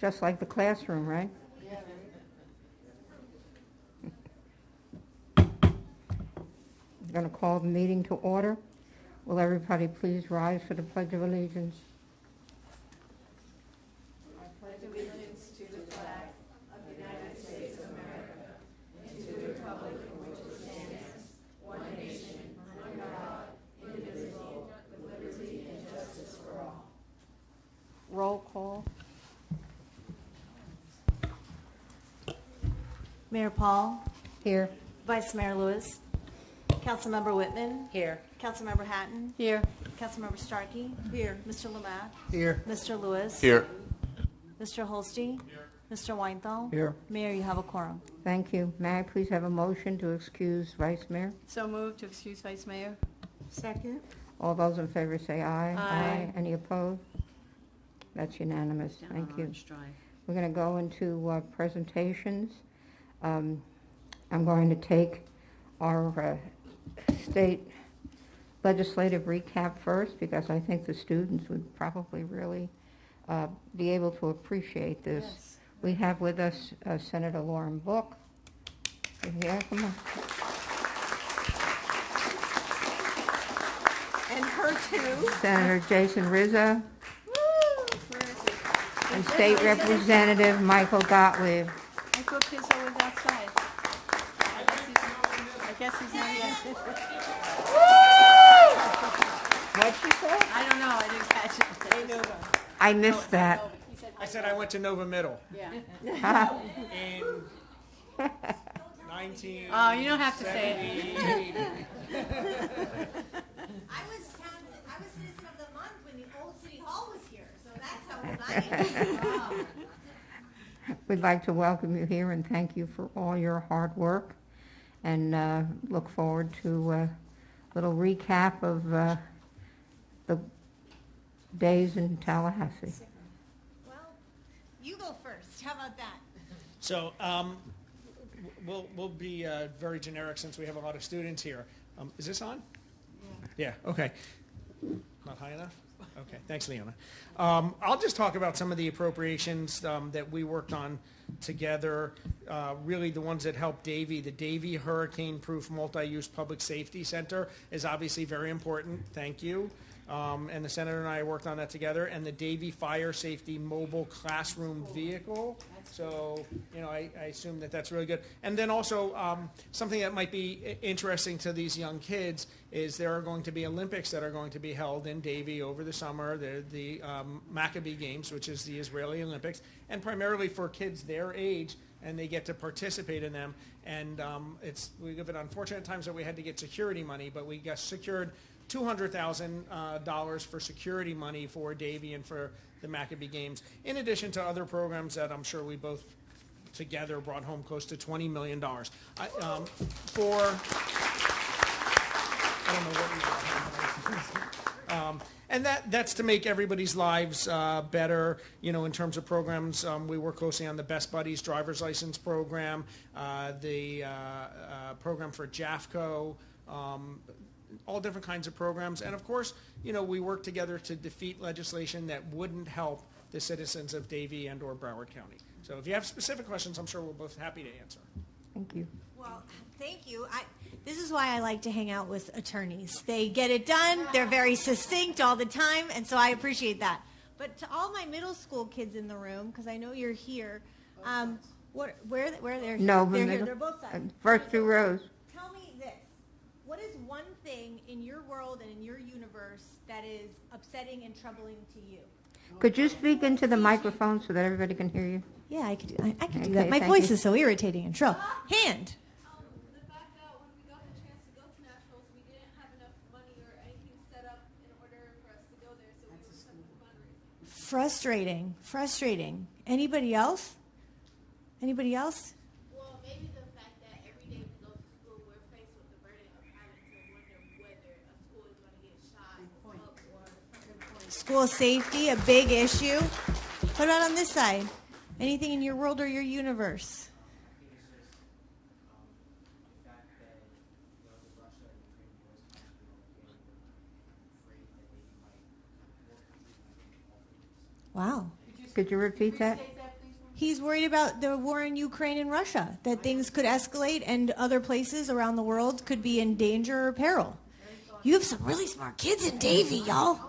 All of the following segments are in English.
just like the classroom, right? I'm going to call the meeting to order. Will everybody please rise for the Pledge of Allegiance? Roll call. Mayor Paul. Here. Vice Mayor Lewis. Councilmember Whitman. Here. Councilmember Hatton. Here. Councilmember Starkey. Here. Mr. Lamar. Here. Mr. Lewis. Here. Mr. Holstein. Here. Mr. Weinthal. Here. Mayor, you have a quorum. Thank you. May I please have a motion to excuse Vice Mayor? So moved to excuse Vice Mayor. Second. All those in favor say aye. Aye. Any opposed? That's unanimous. Thank you. We're going to go into presentations. I'm going to take our state legislative recap first because I think the students would probably really be able to appreciate this. Yes. We have with us Senator Lauren Book. Yeah, come on. And her too. Senator Jason Rizzo Where is he? and State Representative Michael Gottlieb. I thought Pizzo was outside. I guess he's not yet. What'd she say? I don't know. I didn't catch it. I missed that. I said I went to Nova Middle Yeah. in 19. Oh, you don't have to say it. I was citizen of the month when the old city hall was here, so that's how old I am. Wow. We'd like to welcome you here and thank you for all your hard work and look forward to a little recap of the days in Tallahassee. Well, you go first. How about that? So we'll be very generic since we have a lot of students here. Is this on? Yeah. Okay. Not high enough? Okay. Thanks, Leona. I'll just talk about some of the appropriations that we worked on together. Really the ones that helped Davie. The Davie Hurricane-Proof Multi-Use Public Safety Center is obviously very important. Thank you. And the Senator and I worked on that together. And the Davie Fire Safety Mobile Classroom Vehicle. So, you know, I assume that that's really good. And then also something that might be interesting to these young kids is there are going to be Olympics that are going to be held in Davie over the summer. They're the Maccabee Games, which is the Israeli Olympics, and primarily for kids their age, and they get to participate in them. And we live in unfortunate times that we had to get security money, but we got secured $200,000 for security money for Davie and for the Maccabee Games, in addition to other programs that I'm sure we both together brought home close to $20 million. I don't know what we brought home. And that's to make everybody's lives better, you know, in terms of programs. We work closely on the Best Buddies driver's license program, the program for JAFCO, all different kinds of programs. And of course, you know, we work together to defeat legislation that wouldn't help the citizens of Davie and or Broward County. So if you have specific questions, I'm sure we're both happy to answer. Thank you. Well, thank you. This is why I like to hang out with attorneys. They get it done. They're very succinct all the time, and so I appreciate that. But to all my middle school kids in the room, because I know you're here, where they're No, they're middle- here. They're both sides. First two rows. Tell me this: what is one thing in your world and in your universe that is upsetting and troubling to you? Could you speak into the microphone so that everybody can hear you? Yeah, I could do Okay, that. My thank voice you. is so irritating and shrill. Hand. The fact that when we got the chance to go to nationals, we didn't have enough money or anything set up in order for us to go there, so we were stuck with fundraising. Frustrating. Anybody else? Anybody else? Well, maybe the fact that every day we go to school, we're faced with the burden of having to wonder whether a school is going to get shot up or something. School safety, a big issue. What about on this side? Anything in your world or your universe? Wow. Could you repeat that? He's worried about the war in Ukraine and Russia, that things could escalate and other places around the world could be in danger or peril. You have some really smart kids in Davie, y'all.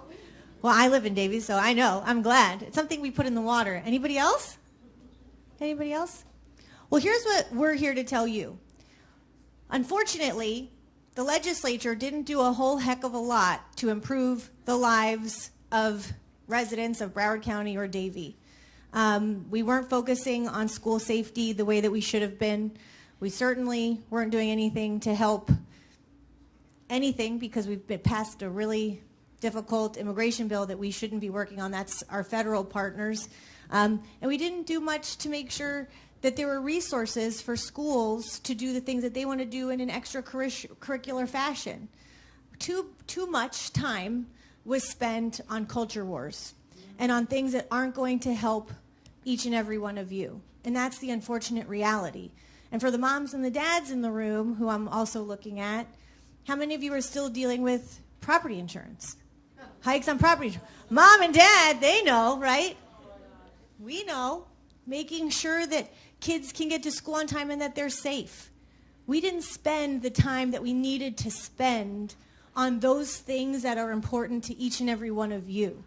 Well, I live in Davie, so I know. I'm glad. It's something we put in the water. Anybody else? Anybody else? Well, here's what we're here to tell you. Unfortunately, the legislature didn't do a whole heck of a lot to improve the lives of residents of Broward County or Davie. We weren't focusing on school safety the way that we should have been. We certainly weren't doing anything to help anything because we've been passed a really difficult immigration bill that we shouldn't be working on. That's our federal partners. And we didn't do much to make sure that there were resources for schools to do the things that they want to do in an extracurricular fashion. Too much time was spent on culture wars and on things that aren't going to help each and every one of you. And that's the unfortunate reality. And for the moms and the dads in the room, who I'm also looking at, how many of you are still dealing with property insurance? Hikes on property insurance. Mom and dad, they know, right? We know. Making sure that kids can get to school on time and that they're safe. We didn't spend the time that we needed to spend on those things that are important to each and every one of you.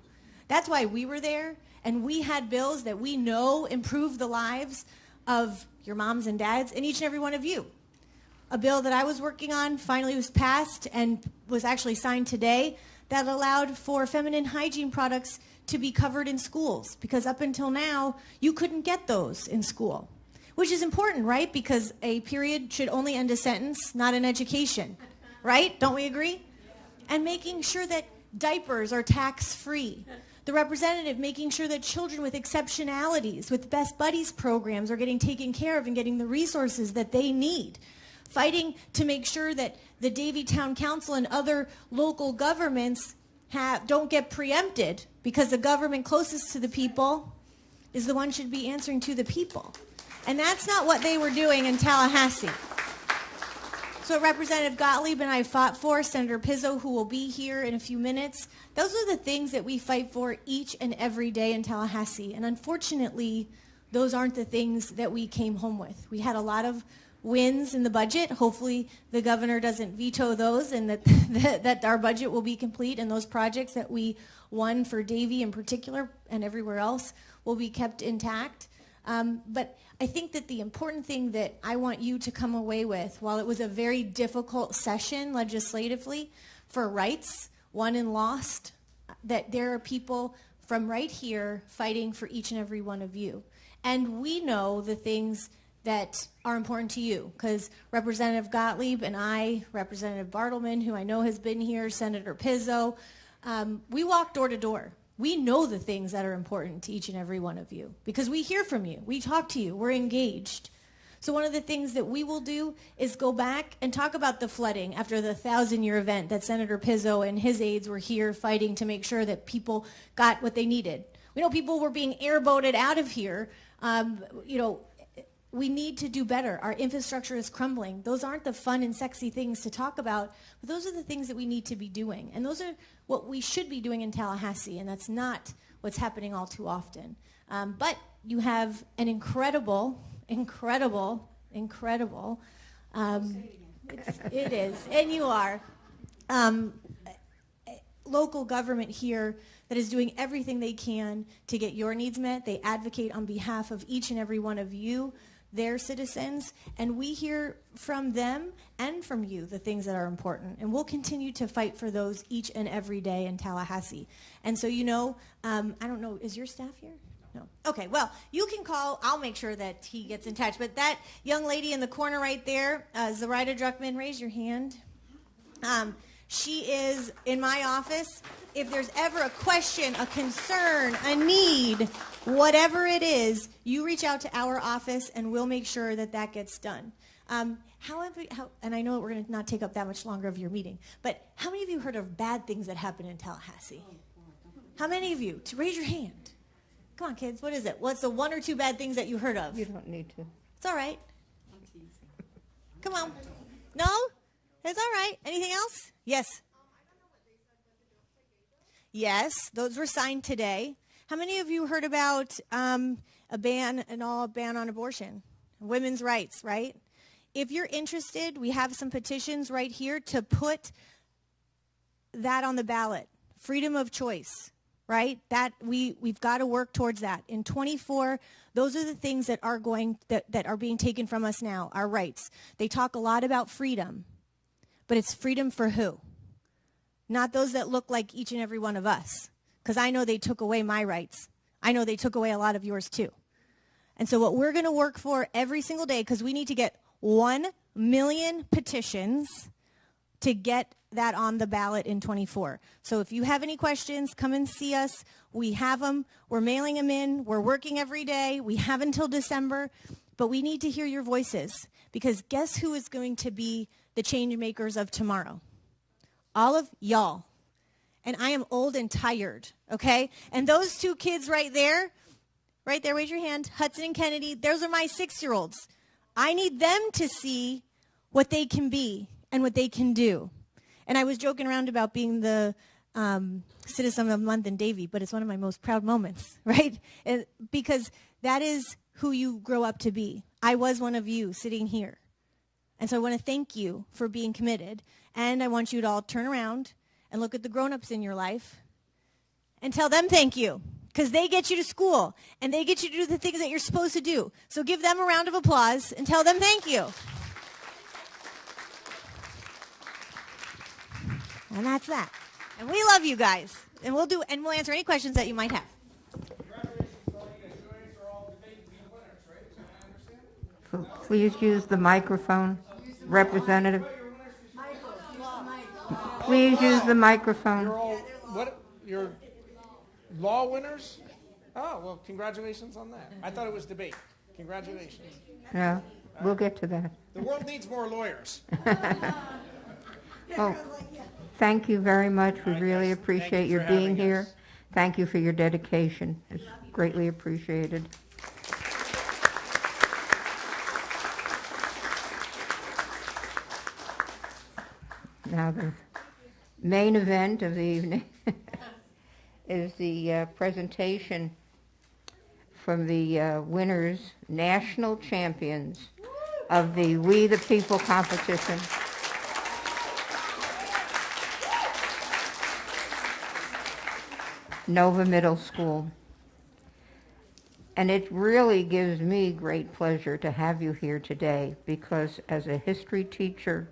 That's why we were there, and we had bills that we know improve the lives of your moms and dads and each and every one of you. A bill that I was working on finally was passed and was actually signed today that allowed for feminine hygiene products to be covered in schools, because up until now, you couldn't get those in school, which is important, right? Because a period should only end a sentence, not an education, right? Don't we agree? And making sure that diapers are tax-free. The representative making sure that children with exceptionalities, with Best Buddies programs, are getting taken care of and getting the resources that they need. Fighting to make sure that the Davie Town Council and other local governments don't get preempted, because the government closest to the people is the one should be answering to the people. And that's not what they were doing in Tallahassee. So Representative Gottlieb and I fought for, Senator Pizzo, who will be here in a few minutes. Those are the things that we fight for each and every day in Tallahassee. And unfortunately, those aren't the things that we came home with. We had a lot of wins in the budget. Hopefully the governor doesn't veto those, and that our budget will be complete, and those projects that we won for Davie in particular and everywhere else will be kept intact. But I think that the important thing that I want you to come away with, while it was a very difficult session legislatively for rights, won and lost, that there are people from right here fighting for each and every one of you. And we know the things that are important to you, because Representative Gottlieb and I, Representative Bartleman, who I know has been here, Senator Pizzo, we walk door to door. We know the things that are important to each and every one of you, because we hear from you, we talk to you, we're engaged. So one of the things that we will do is go back and talk about the flooding after the 1,000-year event that Senator Pizzo and his aides were here fighting to make sure that people got what they needed. We know people were being airboated out of here. We need to do better. Our infrastructure is crumbling. Those aren't the fun and sexy things to talk about, but those are the things that we need to be doing. And those are what we should be doing in Tallahassee, and that's not what's happening all too often. But you have an incredible, it is, and you are, local government here that is doing everything they can to get your needs met. They advocate on behalf of each and every one of you, their citizens, and we hear from them and from you the things that are important, and we'll continue to fight for those each and every day in Tallahassee. And so, I don't know, is your staff here? No. Okay, well, you can call. I'll make sure that he gets in touch. But that young lady in the corner right there, Zoraida Druckman, raise your hand. She is in my office. If there's ever a question, a concern, a need, whatever it is, you reach out to our office and we'll make sure that that gets done. And I know we're going to not take up that much longer of your meeting, but how many of you heard of bad things that happen in Tallahassee? How many of you? To raise your hand. Come on, kids. What is it? What's the one or two bad things that you heard of? You don't need to. It's all right. Come on. No? It's all right. Anything else? Yes. Yes, those were signed today. How many of you heard about a ban on abortion, women's rights, right? If you're interested, we have some petitions right here to put that on the ballot. Freedom of choice, right? That we've got to work towards that. In 24, those are the things that are being taken from us now, our rights. They talk a lot about freedom, but it's freedom for who? Not those that look like each and every one of us, because I know they took away my rights. I know they took away a lot of yours too. And so what we're going to work for every single day, because we need to get 1 million petitions to get that on the ballot in 24. So if you have any questions, come and see us. We have them. We're mailing them in. We're working every day. We have until December. But we need to hear your voices, because guess who is going to be the change makers of tomorrow? All of y'all. And I am old and tired, okay? And those 2 kids right there, raise your hand, Hudson and Kennedy, those are my 6-year-olds. I need them to see what they can be and what they can do. And I was joking around about being the Citizen of the Month in Davie, but it's one of my most proud moments, right? Because that is who you grow up to be. I was one of you sitting here. And so I want to thank you for being committed. And I want you to all turn around and look at the grown-ups in your life and tell them thank you. Because they get you to school, and they get you to do the things that you're supposed to do. So give them a round of applause and tell them thank you. And that's that. And we love you guys. And we'll answer any questions that you might have. Congratulations to all you guys. You guys are all debate winners, right? Is that I understand? Please use the microphone, Representative. Please use the microphone. You're all, you're law winners? Oh, well, congratulations on that. I thought it was debate. Congratulations. No, we'll get to that. The world needs more lawyers. Oh, thank you very much. We really appreciate your being here. Thank you for your dedication. It's greatly appreciated. Now the main event of the evening is the presentation from the winners, national champions of the We the People competition. Nova Middle School. And it really gives me great pleasure to have you here today, because as a history teacher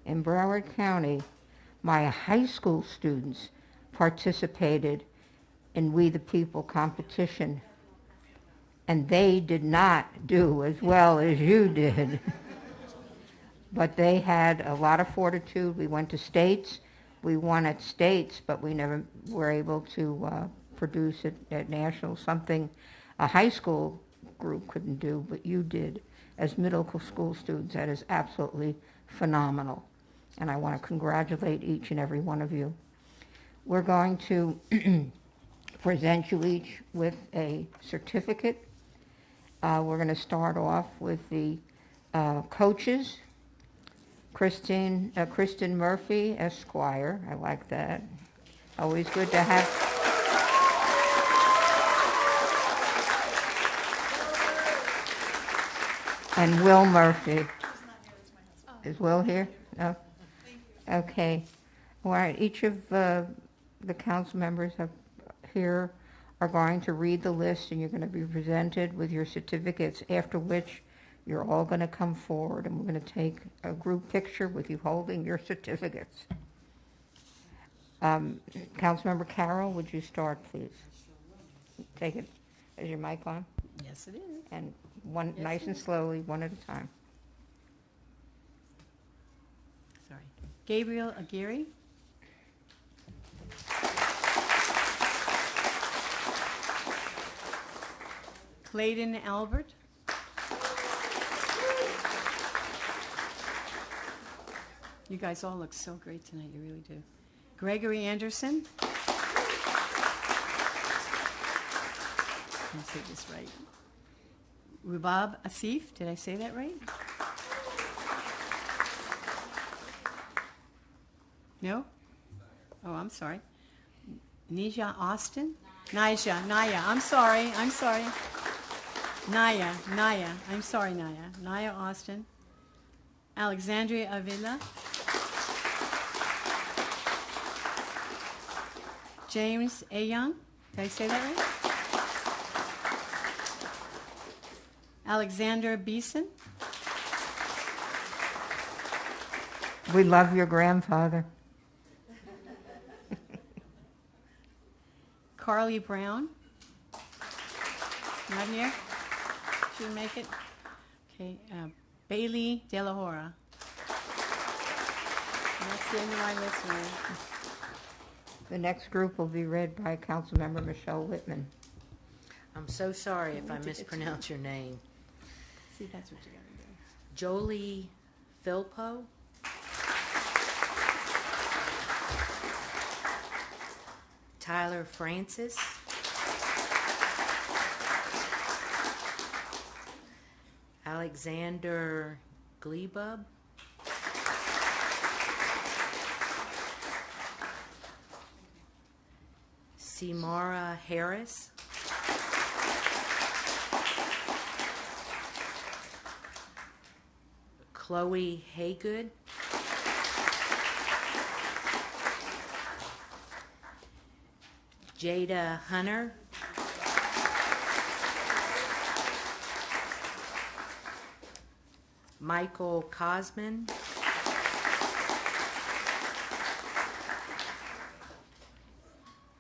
in Broward County, my high school students participated in We the People competition, and they did not do as well as you did. But they had a lot of fortitude. We went to states. We won at states, but we never were able to produce it at national, something a high school group couldn't do, but you did. As middle school students, that is absolutely phenomenal. And I want to congratulate each and every one of you. We're going to present you each with a certificate. We're going to start off with the coaches. Kristen Murphy, Esquire. I like that. Always good to have. And Will Murphy. Is Will here? No? Okay. All right. Each of the council members here are going to read the list, and you're going to be presented with your certificates, after which you're all going to come forward, and we're going to take a group picture with you holding your certificates. Councilmember Carroll, would you start, please? Take it. Is your mic on? Yes, it is. And one, yes, nice and slowly, one at a time. Sorry. Gabriel Aguirre. Clayton Albert. You guys all look so great tonight, you really do. Gregory Anderson. Let me say this right. Rubab Asif, did I say that right? No? Oh, I'm sorry. Naya, I'm sorry. Naya, I'm sorry, Naya Austin, Alexandria Avila, James A. Young, did I say that right? Alexander Beeson, We love your grandfather. Carly Brown, not here, she didn't make it. Okay, Bailey De La Hora. That's the end of my list, Mary. The next group will be read by Councilmember Michelle Whitman. I'm so sorry if I Let me take it to mispronounce your name. See, that's what you gotta do. Jolie Philpo? Tyler Francis? Alexander Glebub? Simara Harris? Chloe Haygood? Jada Hunter? Michael Cosman?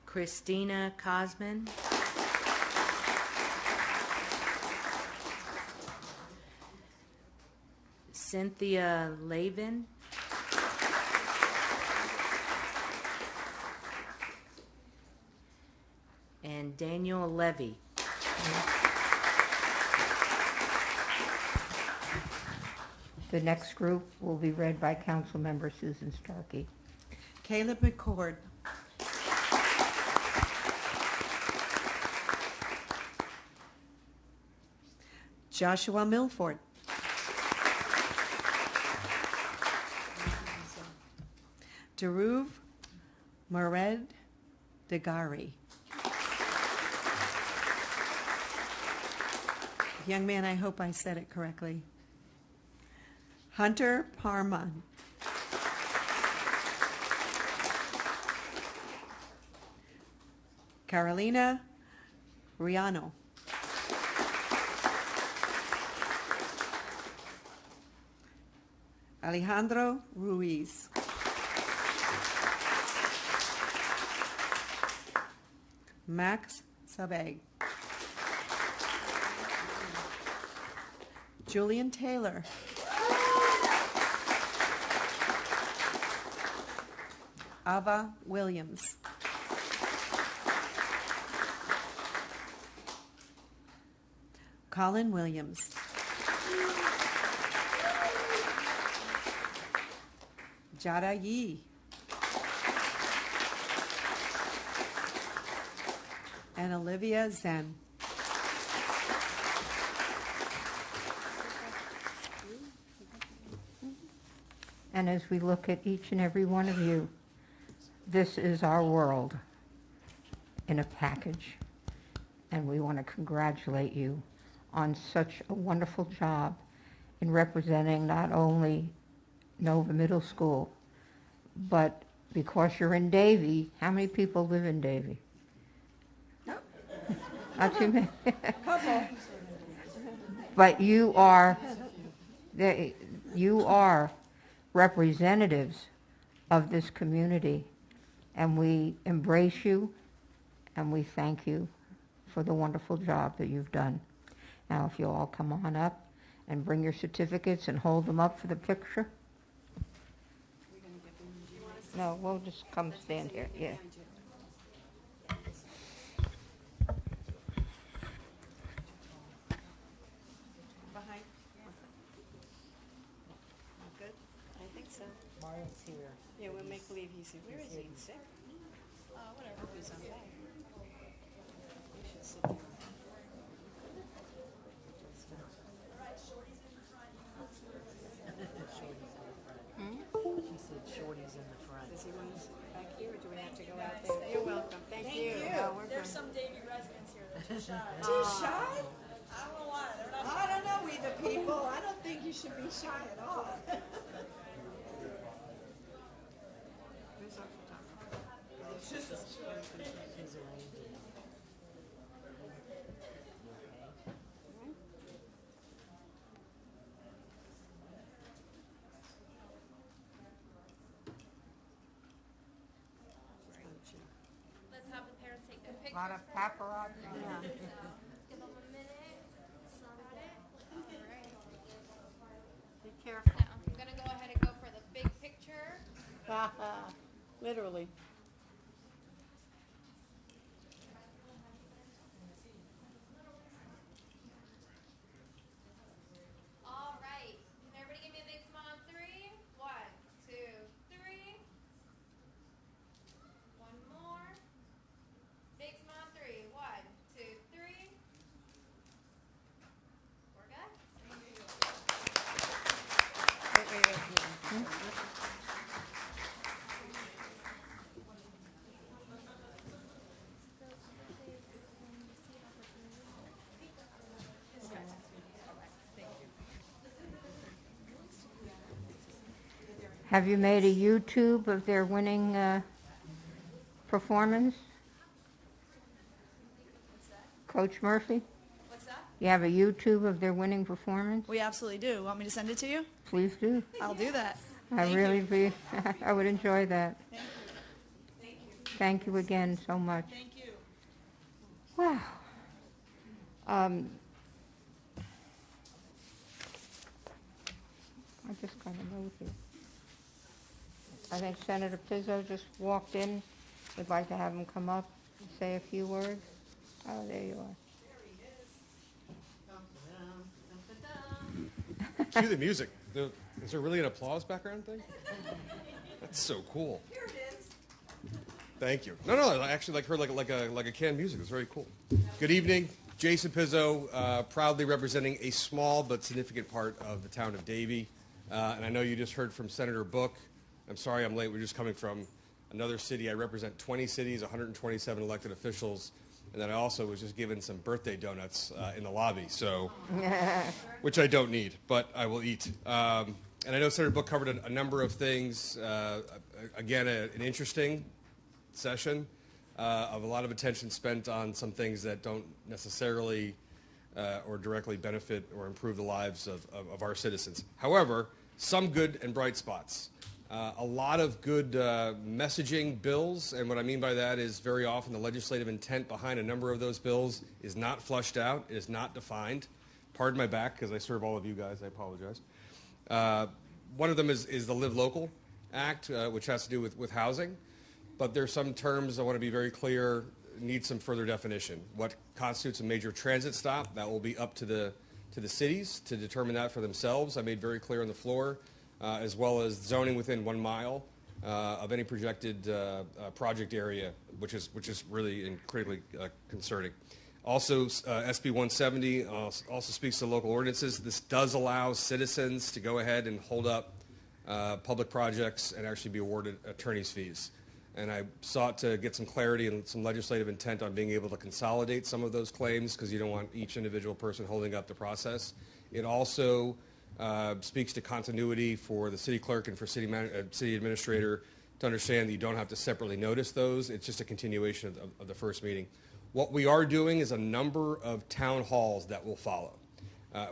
Christina Cosman? Cynthia Lavin? And Daniel Levy. The next group will be read by Councilmember Susan Starkey. Caleb McCord. Joshua Milford. Daruv Mered Degari. Young man, I hope I said it correctly. Hunter Parman. Carolina Riano. Alejandro Ruiz. Max Sabeg. Julian Taylor. Ava Williams. Colin Williams. Jada Yee. And Olivia Zen. And as we look at each and every one of you, this is our world in a package. And we want to congratulate you on such a wonderful job in representing not only Nova Middle School, but because you're in Davie, how many people live in Davie? Not too many. But you are representatives of this community, and we embrace you, and we thank you for the wonderful job that you've done. Now, if you'll all come on up and bring your certificates and hold them up for the picture. No, we'll just come stand here, yeah. Behind. Good? I think so. Mario's here. Yeah, we'll make believe he's here. Where is he? Sick? Whatever. He's on back. We should sit there. She said Shorty's in the front. Does he want to sit back here, or do we have to go out there? You're welcome. Thank you. No, we're There's good. some Davie residents here that are too shy. Too shy? I don't know why. should be shy at all. Where's our photographer? Let's have the parents take their A pictures. lot of paparazzi. Give them a minute. Got it. All right. Be careful. Now, I'm gonna go ahead and go for the big picture. Literally. All right. Can everybody give me a big smile on three? 1, 2, 3. One more. Big smile on 3. 1, 2, 3. We're good. Have you made a YouTube of their winning performance? Coach Murphy? What's that? You have a YouTube of their winning performance? We absolutely do. Want me to send it to you? Please do. I'll do that. I really be, I would enjoy that. Thank you again so much. Thank you. Wow. I just got a note here. I think Senator Pizzo just walked in. We'd like to have him come up and say a few words. Oh, there you are. Cue the music. Is there really an applause background thing? That's so cool. Here it is. Thank you. No, I actually heard like a canned music. It's very cool. Good evening. Jason Pizzo, proudly representing a small but significant part of the town of Davie. And I know you just heard from Senator Book. I'm sorry I'm late. We're just coming from another city. I represent 20 cities, 127 elected officials, and then I also was just given some birthday donuts in the lobby, so which I don't need, but I will eat. And I know Senator Book covered a number of things. Again, an interesting session of a lot of attention spent on some things that don't necessarily or directly benefit or improve the lives of our citizens. However, some good and bright spots. A lot of good messaging bills, and what I mean by that is very often the legislative intent behind a number of those bills is not flushed out, it is not defined. Pardon my back, because I serve all of you guys, I apologize. One of them is the Live Local Act, which has to do with housing, but there's some terms I want to be very clear need some further definition. What constitutes a major transit stop, that will be up to the cities to determine that for themselves. I made very clear on the floor. As well as zoning within 1 mile of any projected project area, which is really and critically concerning. Also, SB 170 also speaks to local ordinances. This does allow citizens to go ahead and hold up public projects and actually be awarded attorney's fees. And I sought to get some clarity and some legislative intent on being able to consolidate some of those claims because you don't want each individual person holding up the process. It also speaks to continuity for the city clerk and for city administrator to understand that you don't have to separately notice those. It's just a continuation of the first meeting. What we are doing is a number of town halls that will follow.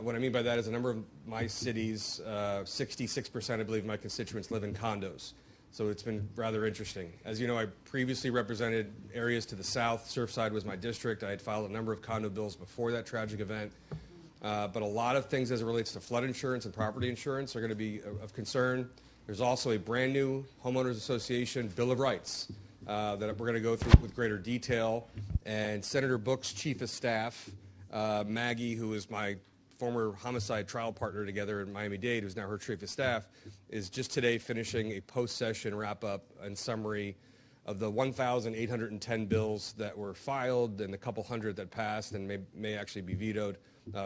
What I mean by that is a number of my cities, 66% I believe of my constituents live in condos. So it's been rather interesting. As you know, I previously represented areas to the south. Surfside was my district. I had filed a number of condo bills before that tragic event. But a lot of things as it relates to flood insurance and property insurance are going to be of concern. There's also a brand new homeowners association Bill of Rights that we're going to go through with greater detail. And Senator Book's chief of staff, Maggie, who is my former homicide trial partner together in Miami-Dade, who's now her chief of staff, is just today finishing a post-session wrap-up and summary of the 1,810 bills that were filed and the couple hundred that passed and may actually be vetoed.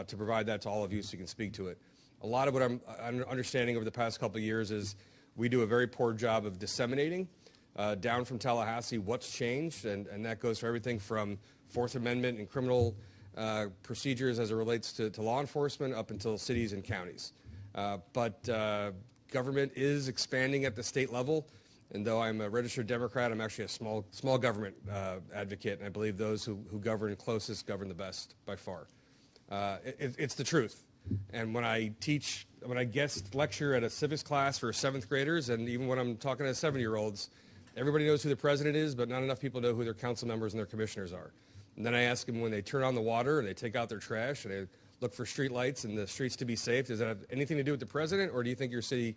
To provide that to all of you so you can speak to it. A lot of what I'm understanding over the past couple of years is we do a very poor job of disseminating down from Tallahassee what's changed, and that goes for everything from Fourth Amendment and criminal procedures as it relates to law enforcement up until cities and counties. But government is expanding at the state level. And though I'm a registered Democrat, I'm actually a small government advocate. And I believe those who govern closest govern the best by far. It's the truth. And when I guest lecture at a civics class for 7th graders, and even when I'm talking to 7-year-olds, everybody knows who the president is, but not enough people know who their council members and their commissioners are. And then I ask them when they turn on the water and they take out their trash and they look for street lights and the streets to be safe, does that have anything to do with the president, or do you think your city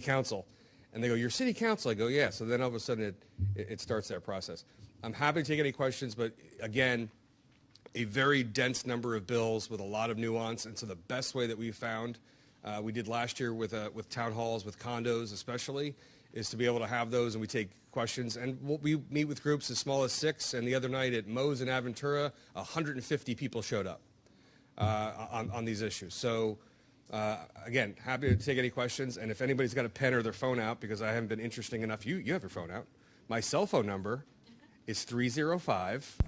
council? And they go, your city council? I go, yeah. So then all of a sudden it starts that process. I'm happy to take any questions, but again, a very dense number of bills with a lot of nuance. And so the best way that we found, we did last year with town halls, with condos especially, is to be able to have those and we take questions. And we meet with groups as small as 6. And the other night at Moe's in Aventura, 150 people showed up on these issues. So again, happy to take any questions. And if anybody's got a pen or their phone out, because I haven't been interesting enough, you have your phone out. My cell phone number is 305.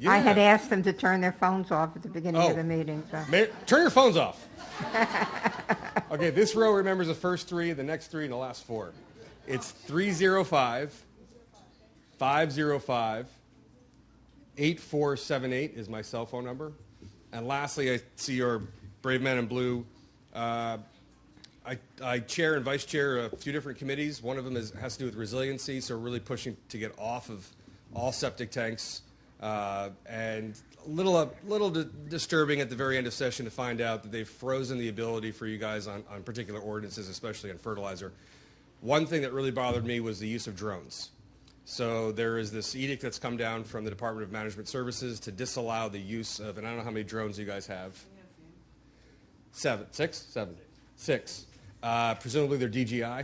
Yeah. I had asked them to turn their phones off at the beginning of the meeting. So. Turn your phones off. Okay, this row remembers the first 3, the next 3, and the last 4. It's 305-505-8478 is my cell phone number. And lastly, I see your brave men in blue. I chair and vice chair a few different committees. One of them has to do with resiliency, so we're really pushing to get off of all septic tanks. And a little disturbing at the very end of session to find out that they've frozen the ability for you guys on particular ordinances, especially on fertilizer. One thing that really bothered me was the use of drones. So there is this edict that's come down from the Department of Management Services to disallow the use of, and I don't know how many drones you guys have. 7. Presumably they're DJI.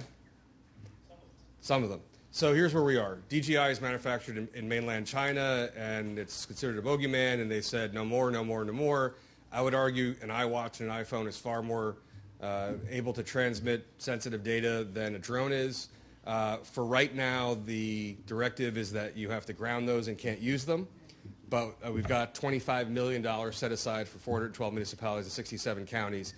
Some of them. So here's where we are. DJI is manufactured in mainland China, and it's considered a bogeyman, and they said no more, no more, no more. I would argue an iWatch and an iPhone is far more able to transmit sensitive data than a drone is. For right now, the directive is that you have to ground those and can't use them. But we've got $25 million set aside for 412 municipalities and 67 counties.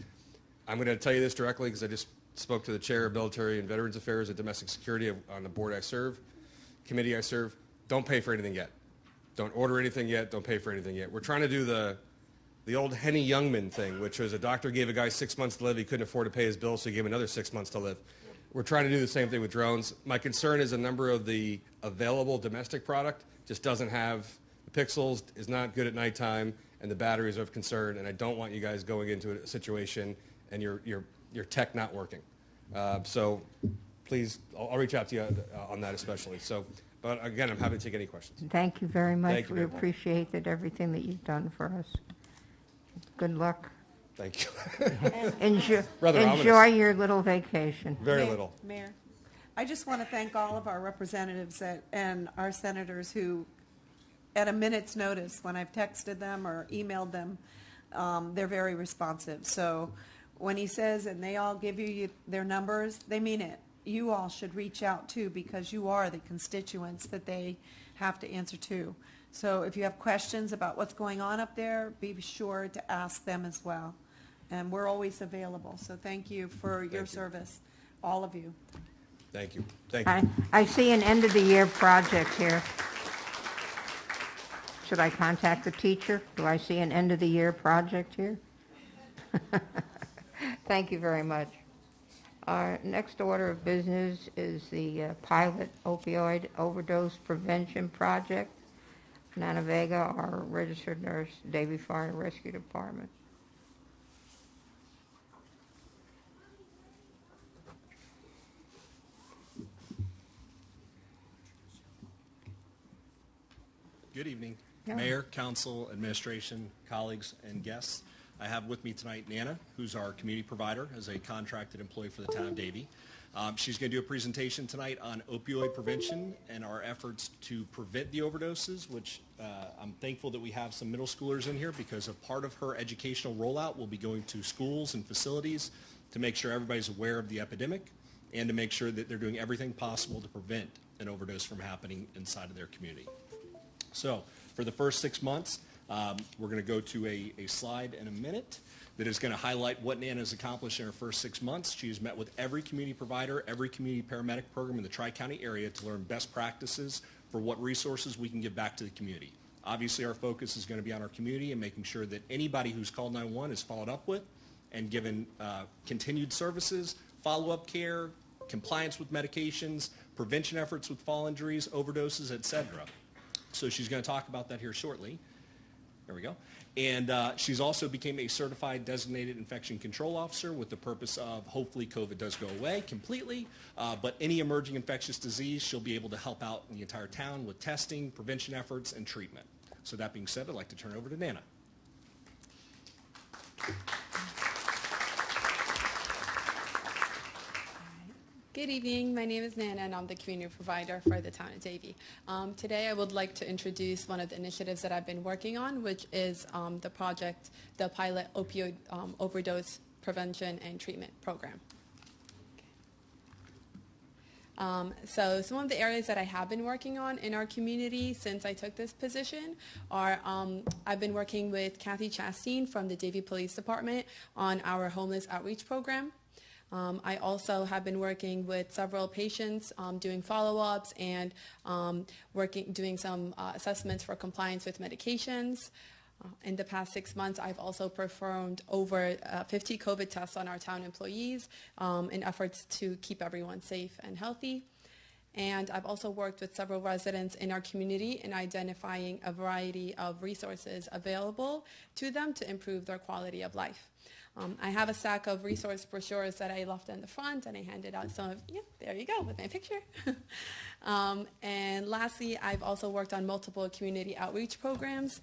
I'm going to tell you this directly because I just spoke to the chair of Military and Veterans Affairs and Domestic Security on the board I serve, committee I serve. Don't pay for anything yet. Don't order anything yet. Don't pay for anything yet. We're trying to do the old Henny Youngman thing, which was a doctor gave a guy 6 months to live. He couldn't afford to pay his bills, so he gave him another 6 months to live. We're trying to do the same thing with drones. My concern is a number of the available domestic product just doesn't have the pixels, is not good at nighttime, and the batteries are of concern, and I don't want you guys going into a situation and your tech not working. So please, I'll reach out to you on that especially. So, but again, I'm happy to take any questions. Thank you very much. Thank you We very much. appreciate everything that you've done for us. Good luck. Thank you. Enjoy Rather your little vacation. Very little. Mayor, I just want to thank all of our representatives and our senators who, at a minute's notice, when I've texted them or emailed them, they're very responsive. So when he says, and they all give you their numbers, they mean it. You all should reach out too, because you are the constituents that they have to answer to. So if you have questions about what's going on up there, be sure to ask them as well. And we're always available. So thank you for your service, all of you. Thank you. Thank you. I see an end-of-the-year project here. Should I contact the teacher? Do I see an end-of-the-year project here? Thank you very much. Our next order of business is the pilot opioid overdose prevention project. Nana Vega, our registered nurse, Davie Fire and Rescue Department. Good evening, Yeah. Mayor, Council, Administration, colleagues, and guests. I have with me tonight Nana, who's our community provider as a contracted employee for the town of Davie. She's going to do a presentation tonight on opioid prevention and our efforts to prevent the overdoses, which I'm thankful that we have some middle schoolers in here because a part of her educational rollout will be going to schools and facilities to make sure everybody's aware of the epidemic and to make sure that they're doing everything possible to prevent an overdose from happening inside of their community. So for the first 6 months, we're going to go to a slide in a minute. that is going to highlight what Nana has accomplished in her first 6 months. She has met with every community provider, every community paramedic program in the Tri-County area to learn best practices for what resources we can give back to the community. Obviously, our focus is going to be on our community and making sure that anybody who's called 911 is followed up with and given continued services, follow-up care, compliance with medications, prevention efforts with fall injuries, overdoses, etc. So she's going to talk about that here shortly. There we go. And she's also became a certified designated infection control officer with the purpose of hopefully COVID does go away completely, but any emerging infectious disease, she'll be able to help out in the entire town with testing, prevention efforts, and treatment. So that being said, I'd like to turn it over to Nana. Good evening. My name is Nana, and I'm the community provider for the town of Davie. Today, I would like to introduce one of the initiatives that I've been working on, which is the project, the pilot opioid overdose prevention and treatment program. So some of the areas that I have been working on in our community since I took this position are I've been working with Kathy Chastain from the Davie Police Department on our homeless outreach program. I also have been working with several patients doing follow-ups and doing some assessments for compliance with medications. In the past 6 months, I've also performed over 50 COVID tests on our town employees in efforts to keep everyone safe and healthy. And I've also worked with several residents in our community in identifying a variety of resources available to them to improve their quality of life. I have a stack of resource brochures that I left in the front, and I handed out some of, yeah, there you go, with my picture. And lastly, I've also worked on multiple community outreach programs,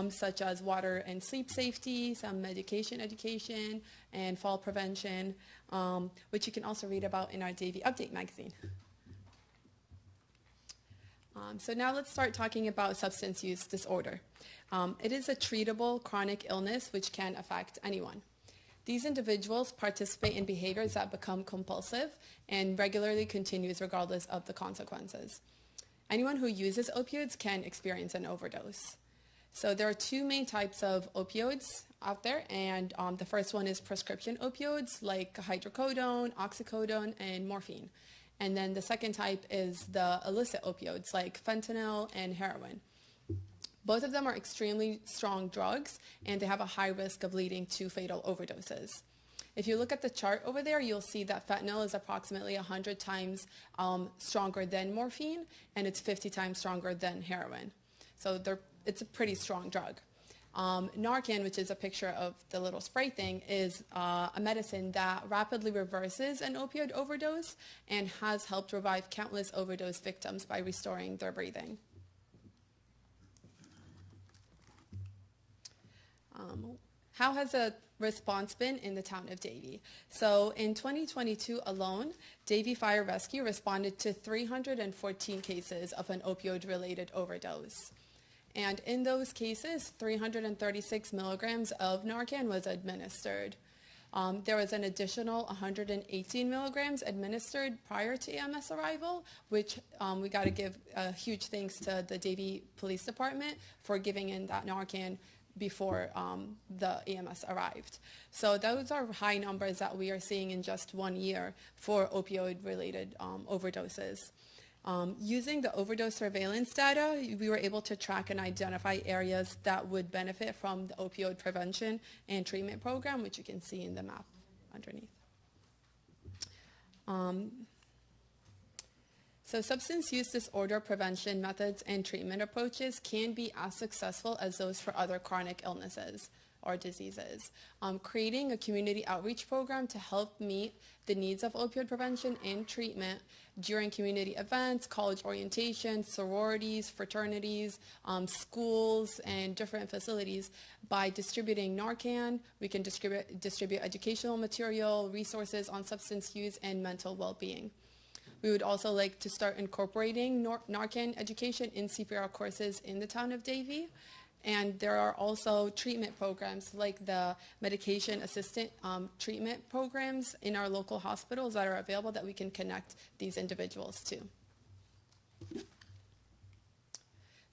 such as water and sleep safety, some medication education, and fall prevention, which you can also read about in our Davie Update magazine. So now let's start talking about substance use disorder. It is a treatable chronic illness which can affect anyone. These individuals participate in behaviors that become compulsive and regularly continues regardless of the consequences. Anyone who uses opioids can experience an overdose. So there are two main types of opioids out there, and the first one is prescription opioids like hydrocodone, oxycodone, and morphine. And then the second type is the illicit opioids like fentanyl and heroin. Both of them are extremely strong drugs, and they have a high risk of leading to fatal overdoses. If you look at the chart over there, you'll see that fentanyl is approximately 100 times stronger than morphine, and it's 50 times stronger than heroin. So it's a pretty strong drug. Narcan, which is a picture of the little spray thing, is a medicine that rapidly reverses an opioid overdose and has helped revive countless overdose victims by restoring their breathing. How has a response been in the town of Davie? So in 2022 alone, Davie Fire Rescue responded to 314 cases of an opioid-related overdose. And in those cases, 336 milligrams of Narcan was administered. There was an additional 118 milligrams administered prior to EMS arrival, which we got to give a huge thanks to the Davie Police Department for giving in that Narcan before the EMS arrived. So those are high numbers that we are seeing in just 1 year for opioid-related overdoses. Using the overdose surveillance data, we were able to track and identify areas that would benefit from the opioid prevention and treatment program, which you can see in the map underneath. So substance use disorder prevention methods and treatment approaches can be as successful as those for other chronic illnesses or diseases. Creating a community outreach program to help meet the needs of opioid prevention and treatment during community events, college orientation, sororities, fraternities, schools, and different facilities. By distributing Narcan, we can distribute educational material, resources on substance use and mental well-being. We would also like to start incorporating Narcan education in CPR courses in the town of Davie. And there are also treatment programs like the medication assistant treatment programs in our local hospitals that are available that we can connect these individuals to.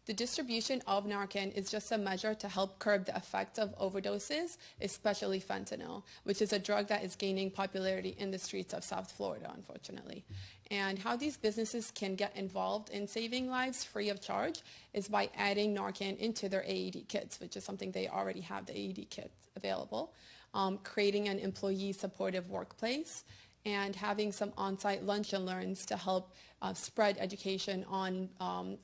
The distribution of Narcan is just a measure to help curb the effects of overdoses, especially fentanyl, which is a drug that is gaining popularity in the streets of South Florida, unfortunately. And how these businesses can get involved in saving lives free of charge is by adding Narcan into their AED kits, which is something they already have the AED kit available, creating an employee supportive workplace, and having some on-site lunch and learns to help spread education on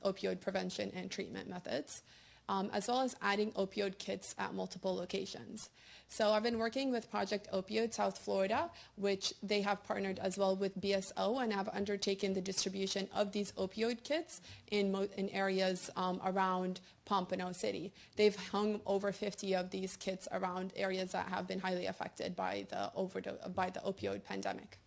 opioid prevention and treatment methods, as well as adding opioid kits at multiple locations. So I've been working with Project Opioid South Florida, which they have partnered as well with BSO and have undertaken the distribution of these opioid kits in areas around Pompano City. They've hung over 50 of these kits around areas that have been highly affected by the opioid pandemic.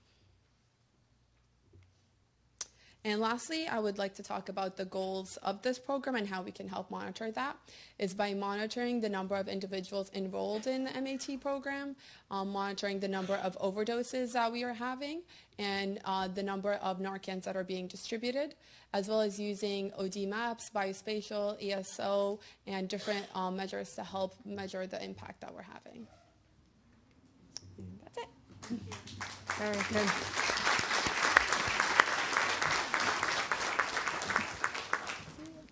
And lastly, I would like to talk about the goals of this program and how we can help monitor that, is by monitoring the number of individuals enrolled in the MAT program, monitoring the number of overdoses that we are having, and the number of Narcans that are being distributed, as well as using OD maps, biospatial, ESO, and different measures to help measure the impact that we're having. And that's it. Very good.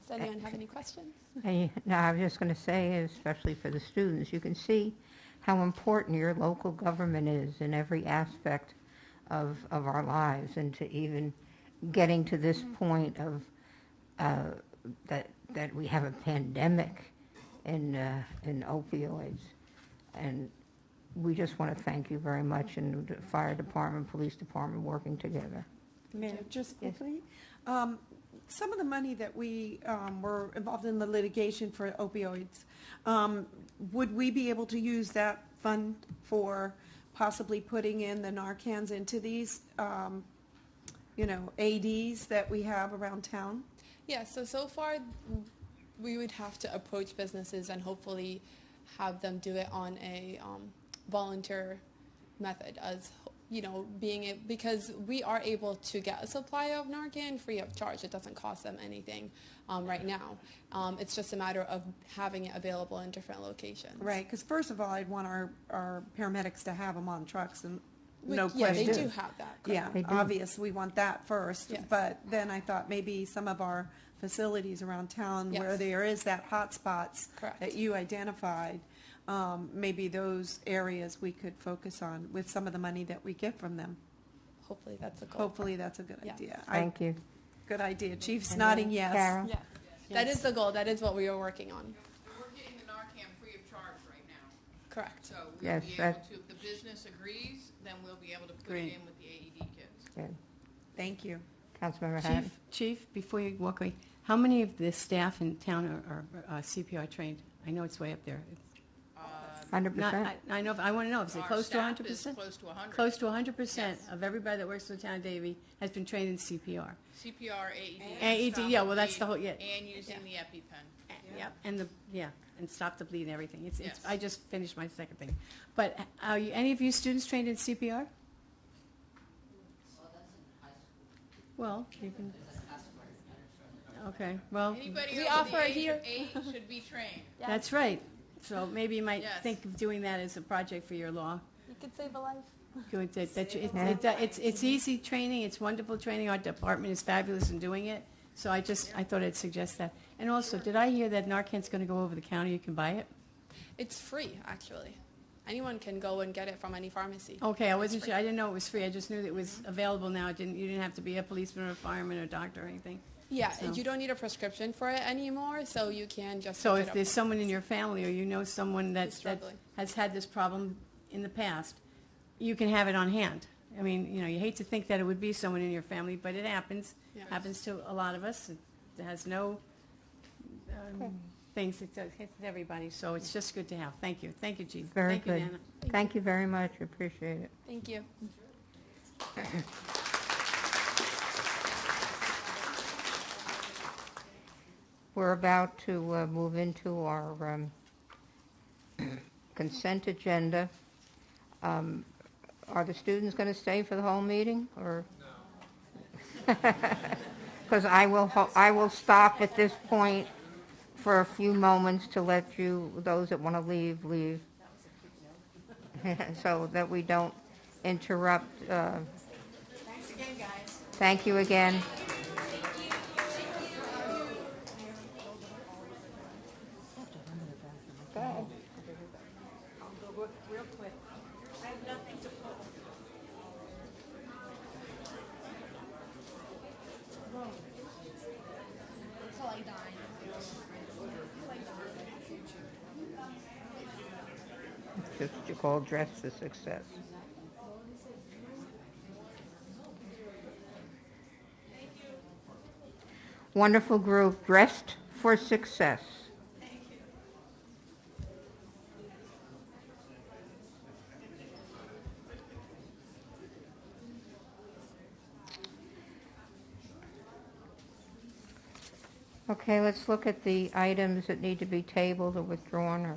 Does anyone have any questions? No, I was just going to say, especially for the students, you can see how important your local government is in every aspect of our lives, and to even getting to this point of that we have a pandemic in opioids. And we just want to thank you very much, and the fire department, police department working together. Mayor, just quickly, some of the money that we were involved in the litigation for opioids, would we be able to use that fund for possibly putting in the Narcans into these, ADs that we have around town? Yeah, so far we would have to approach businesses and hopefully have them do it on a volunteer method, as because we are able to get a supply of Narcan free of charge. It doesn't cost them anything right now. It's just a matter of having it available in different locations. Right, because first of all, I'd want our paramedics to have them on trucks, and no yeah, question. they do have that. Yeah, obvious, we want that first. Yes. But then I thought maybe some of our facilities around town where Yes. there is that hot spots Correct. that you identified, maybe those areas we could focus on with some of the money that we get from them. Hopefully that's a goal. Hopefully that's a good Yes. idea. Thank you. Good idea. Chief's And nodding then yes. Carol? Yeah, that is the goal. That is what we are working on. We're getting the Narcan free of charge right now. Correct. So we'll Yes, be able to, if the business agrees, then we'll be able to put Great. it in with the AED kits. Good. Thank you. Councilmember Hatton? Chief, before you walk away, how many of the staff in town are CPR trained? I know it's way up there. 100%? I know. I want to know, is it Our close to staff 100%? is close to 100. Close to 100% Yes. of everybody that works in the town of Davie has been trained in CPR. CPR, AED. AED, yeah, well, that's the whole, yeah. And using the EpiPen. Yep, and stop the bleed and everything. Yes. I just finished my second thing. But are you, any of you students trained in CPR? Well, you can. Okay, well, Anybody We over offer the it here. age of 8 should be trained. that's right. So maybe you might Yes. think of doing that as a project for your law. You could save a life. Good, it's easy training, it's wonderful training, our department is fabulous in doing it, so I thought I'd suggest that. And also, did I hear that Narcan's going to go over the counter, you can buy it? It's free, actually. Anyone can go and get it from any pharmacy. Okay, I wasn't sure, I didn't know it was free, I just knew that it was available now, you didn't have to be a policeman or a fireman or a doctor or anything. Yeah, So- you don't need a prescription for it anymore, so you can just So pick it if up there's from- someone in your family or you know someone that struggling. has had this problem in the past, you can have it on hand. I mean, you hate to think that it would be someone in your family, but it happens. Yeah. Happens to a lot of us. It has no things. It hits everybody, so it's just good to have. Thank you. Thank you, Chief. Very Thank good. you, Nana. Thank you very much, appreciate it. Thank you. We're about to move into our consent agenda. Are the students going to stay for the whole meeting, or? No. Because I will stop at this point for a few moments to let you, those that want to leave, leave, so that we don't interrupt. Thanks again, guys. Thank you again. Go ahead. I'll go real quick. I have nothing to pull. Until I die. Just what you call dress for success. Wonderful group, dressed for success. Okay, let's look at the items that need to be tabled or withdrawn.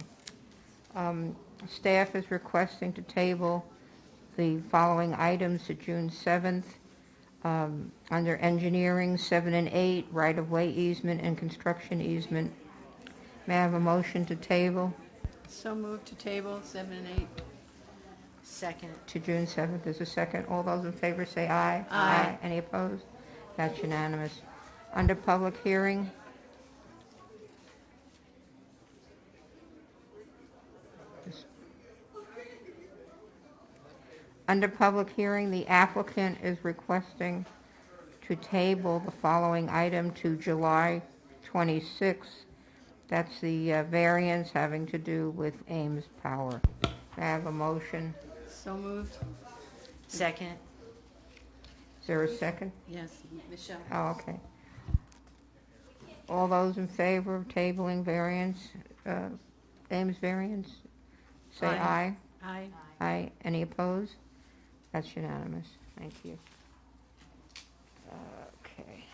Staff is requesting to table the following items to June 7th. Under engineering, 7 and 8, right-of-way easement and construction easement. May I have a motion to table So moved to table 7 and 8. Second. to June 7th? There's a second. All those in favor say aye. Aye. Any opposed? That's unanimous. Under public hearing, the applicant is requesting to table the following item to July 26th. That's the variance having to do with Ames Power. May I have a motion? So moved. Second. Is there a second? Yes, Michelle. Oh, okay. All those in favor of tabling variance, Ames variance, say aye. Aye. Aye. Any opposed? That's unanimous. Thank you. Okay.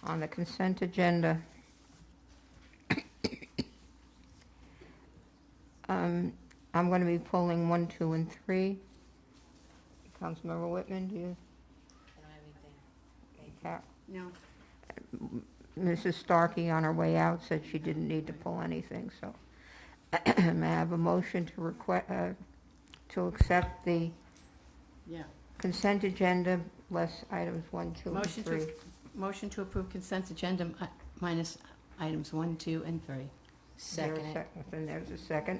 On the consent agenda, I'm going to be pulling 1, 2, and 3. Councilmember Whitman, do you? I don't have anything. No. Mrs. Starkey on her way out said she didn't need to pull anything, so may I have a motion to to accept the Yeah. consent agenda less items 1, 2, and 3. Motion to approve consent agenda minus items 1, 2, and 3. Second. Then there's a second.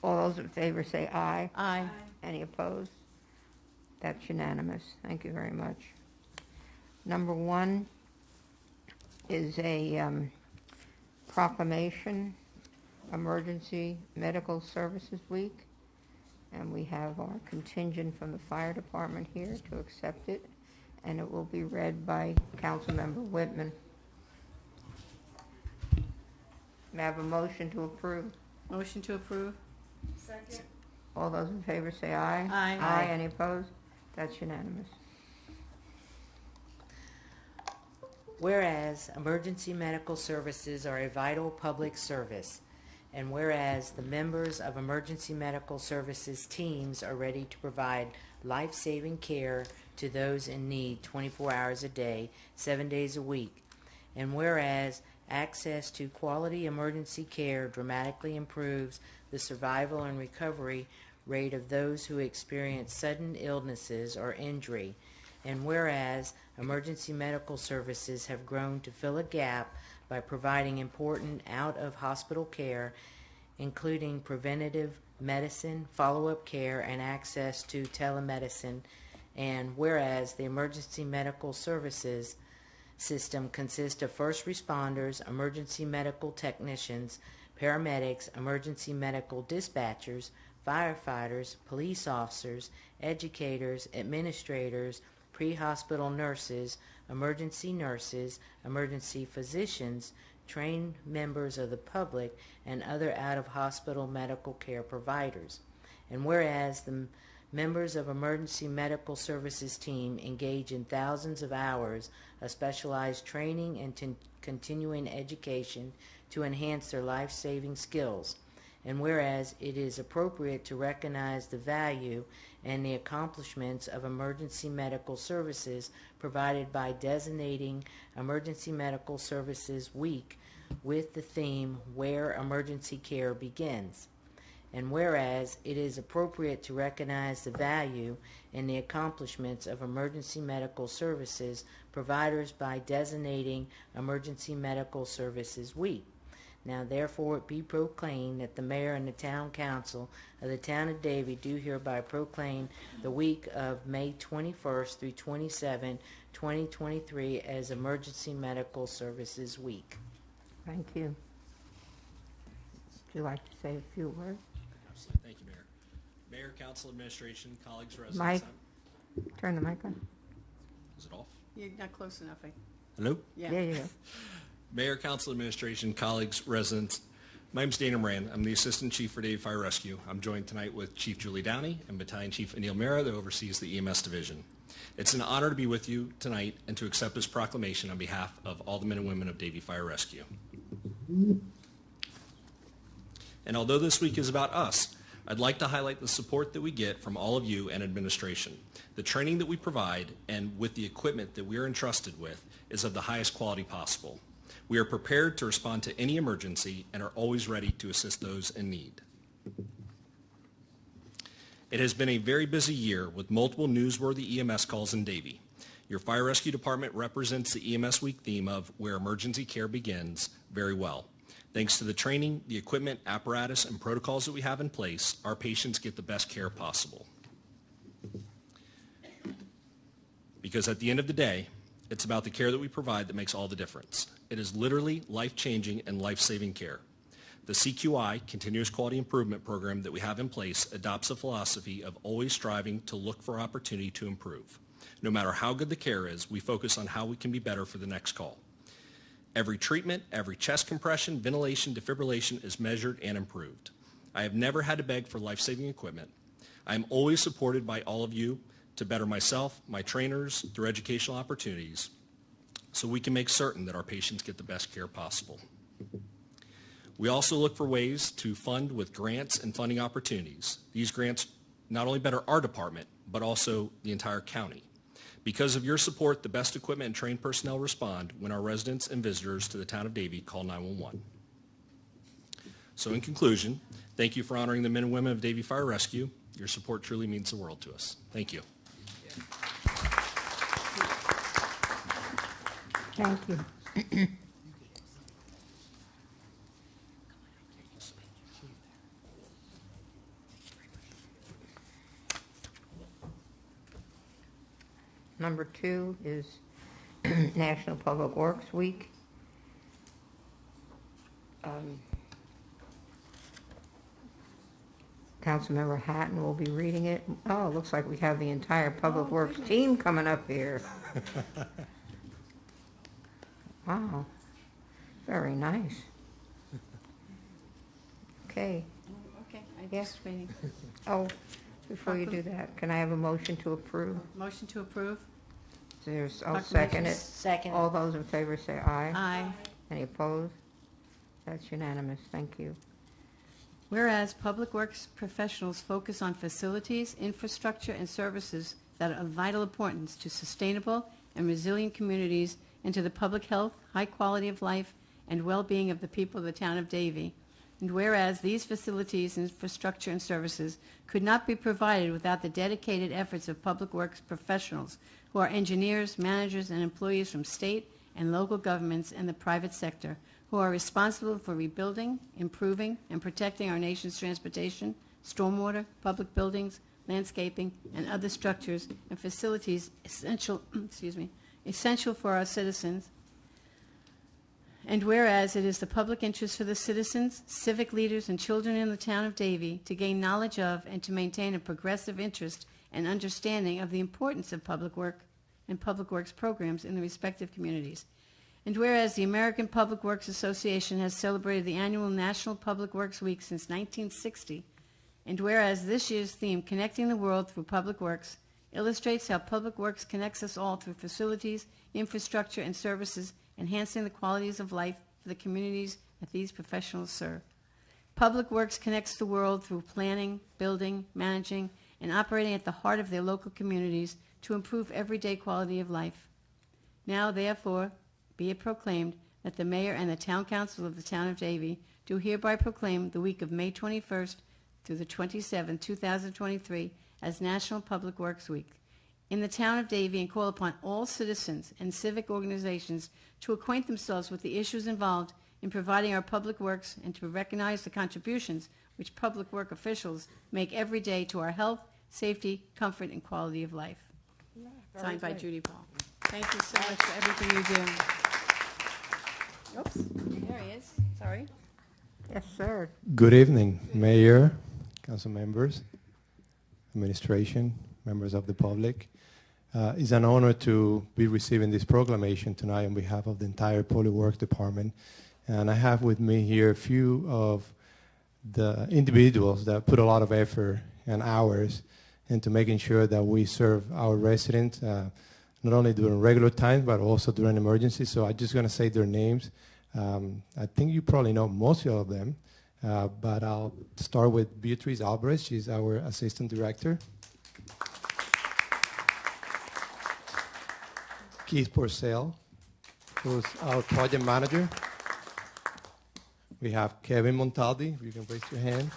All those in favor say aye. Aye. Any opposed? That's unanimous. Thank you very much. Number 1 is a proclamation, Emergency Medical Services Week, and we have our contingent from the fire department here to accept it, and it will be read by Councilmember Whitman. May I have a motion to approve? Motion to approve. Second. All those in favor say aye. Aye. Aye. Any opposed? That's unanimous. Whereas emergency medical services are a vital public service, and whereas the members of emergency medical services teams are ready to provide life-saving care to those in need 24 hours a day, 7 days a week, and whereas access to quality emergency care dramatically improves the survival and recovery rate of those who experience sudden illnesses or injury, and whereas emergency medical services have grown to fill a gap by providing important out-of-hospital care, including preventative medicine, follow-up care, and access to telemedicine, and whereas the emergency medical services system consists of first responders, emergency medical technicians, paramedics, emergency medical dispatchers, firefighters, police officers, educators, administrators, pre-hospital nurses, emergency physicians, trained members of the public, and other out-of-hospital medical care providers. And whereas the members of emergency medical services team engage in thousands of hours of specialized training and continuing education to enhance their life-saving skills. And whereas it is appropriate to recognize the value and the accomplishments of emergency medical services provided by designating Emergency Medical Services Week with the theme Where Emergency Care Begins. And whereas it is appropriate to recognize the value and the accomplishments of emergency medical services providers by designating Emergency Medical Services Week. Now therefore it be proclaimed that the mayor and the town council of the town of Davie do hereby proclaim the week of May 21st through 27, 2023 as Emergency Medical Services Week. Thank you. Would you like to say a few words? Absolutely. Thank you, Mayor. Mayor, council, administration, colleagues, residents. Mike, turn the mic on. Is it off? You're not close enough. Hello? Yeah. There you go. Mayor, council, administration, colleagues, residents. My name is Dana Moran. I'm the Assistant Chief for Davie Fire Rescue. I'm joined tonight with Chief Julie Downey and Battalion Chief Anil Mehra, that oversees the EMS division. It's an honor to be with you tonight and to accept this proclamation on behalf of all the men and women of Davie Fire Rescue. And although this week is about us, I'd like to highlight the support that we get from all of you and administration. The training that we provide and with the equipment that we are entrusted with is of the highest quality possible. We are prepared to respond to any emergency and are always ready to assist those in need. It has been a very busy year with multiple newsworthy EMS calls in Davie. Your fire rescue department represents the EMS week theme of Where Emergency Care Begins very well. Thanks to the training, the equipment, apparatus, and protocols that we have in place, our patients get the best care possible. Because at the end of the day, it's about the care that we provide that makes all the difference. It is literally life-changing and life-saving care. The CQI, Continuous Quality Improvement Program that we have in place, adopts a philosophy of always striving to look for opportunity to improve. No matter how good the care is, we focus on how we can be better for the next call. Every treatment, every chest compression, ventilation, defibrillation is measured and improved. I have never had to beg for life-saving equipment. I am always supported by all of you to better myself, my trainers, through educational opportunities, so we can make certain that our patients get the best care possible. We also look for ways to fund with grants and funding opportunities. These grants not only better our department, but also the entire county. Because of your support, the best equipment and trained personnel respond when our residents and visitors to the town of Davie call 911. So in conclusion, thank you for honoring the men and women of Davie Fire Rescue. Your support truly means the world to us. Thank you. Thank you. Number 2 is National Public Works Week. Councilmember Hatton will be reading it. Oh, it looks like we have the entire Public Works team coming up here. Wow, very nice. Okay. Okay, I'm Yes. just waiting. Oh, before you do that, can I have a motion to approve? Motion to approve? There's, I'll second it. Second. All those in favor say aye. Aye. Any opposed? That's unanimous, thank you. Whereas Public Works professionals focus on facilities, infrastructure, and services that are of vital importance to sustainable and resilient communities and to the public health, high quality of life, and well-being of the people of the town of Davie. And whereas these facilities, infrastructure, and services could not be provided without the dedicated efforts of Public Works professionals who are engineers, managers, and employees from state and local governments and the private sector who are responsible for rebuilding, improving, and protecting our nation's transportation, stormwater, public buildings, landscaping, and other structures and facilities essential, essential for our citizens. And whereas it is the public interest for the citizens, civic leaders, and children in the town of Davie to gain knowledge of and to maintain a progressive interest and understanding of the importance of public work and public works programs in the respective communities. And whereas the American Public Works Association has celebrated the annual National Public Works Week since 1960, and whereas this year's theme, Connecting the World Through Public Works, illustrates how public works connects us all through facilities, infrastructure, and services, enhancing the qualities of life for the communities that these professionals serve. Public Works connects the world through planning, building, managing, and operating at the heart of their local communities to improve everyday quality of life. Now, therefore, be it proclaimed that the Mayor and the Town Council of the Town of Davie do hereby proclaim the week of May 21st through the 27th, 2023 as National Public Works Week in the Town of Davie, and call upon all citizens and civic organizations to acquaint themselves with the issues involved in providing our public works and to recognize the contributions which public work officials make every day to our health, safety, comfort, and quality of life. Signed by Judy Paul. Thank you so much for everything you do. Oops, there he is. Sorry. Yes, sir. Good evening, Mayor, council members, administration, members of the public. It's an honor to be receiving this proclamation tonight on behalf of the entire Public Works Department. And I have with me here a few of the individuals that put a lot of effort and hours into making sure that we serve our residents, not only during regular times, but also during emergencies. So I'm just going to say their names. I think you probably know most of them, but I'll start with Beatrice Alvarez. She's our Assistant Director. Keith Porcel, who's our Project Manager. We have Kevin Montaldi, if you can raise your hand.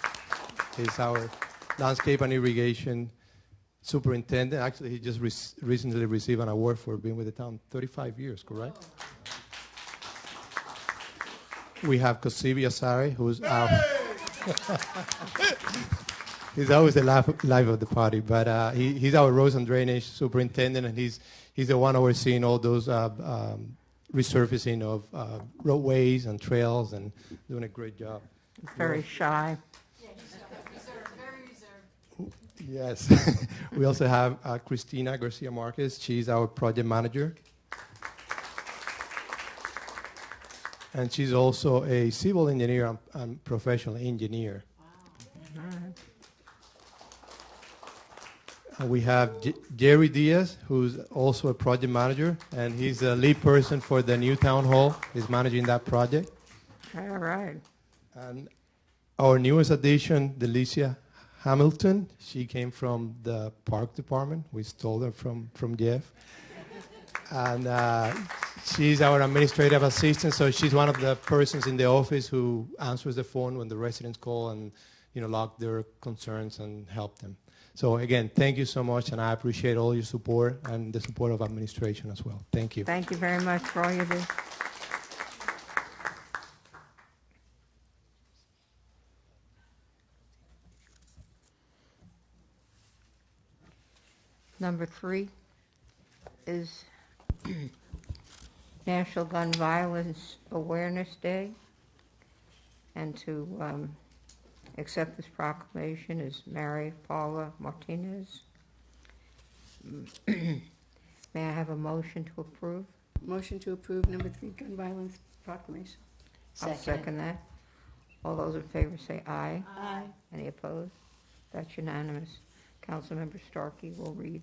He's our Landscape and Irrigation Superintendent. Actually, he just recently received an award for being with the town 35 years, correct? We have Kosivi Asari, who's our... He's always the life of the party, but he's our Roads and Drainage Superintendent, and he's the one overseeing all those resurfacing of roadways and trails and doing a great job. Very shy. Yes. We also have Christina Garcia Marquez. She's our project manager. And she's also a civil engineer and professional engineer. Wow. We have Jerry Diaz, who's also a project manager, and he's the lead person for the new town hall. He's managing that project. All right. And our newest addition, Delicia Hamilton, she came from the park department. We stole her from Jeff. And she's our administrative assistant, so she's one of the persons in the office who answers the phone when the residents call and, log their concerns and help them. So again, thank you so much, and I appreciate all your support and the support of administration as well. Thank you. Thank you very much for all you do. Number 3 is National Gun Violence Awareness Day, and to accept this proclamation is Mary Paula Martinez. May I have a motion to approve? Motion to approve number 3 gun violence proclamation. I'll second that. All those in favor say aye. Aye. Any opposed? That's unanimous. Councilmember Starkey will read.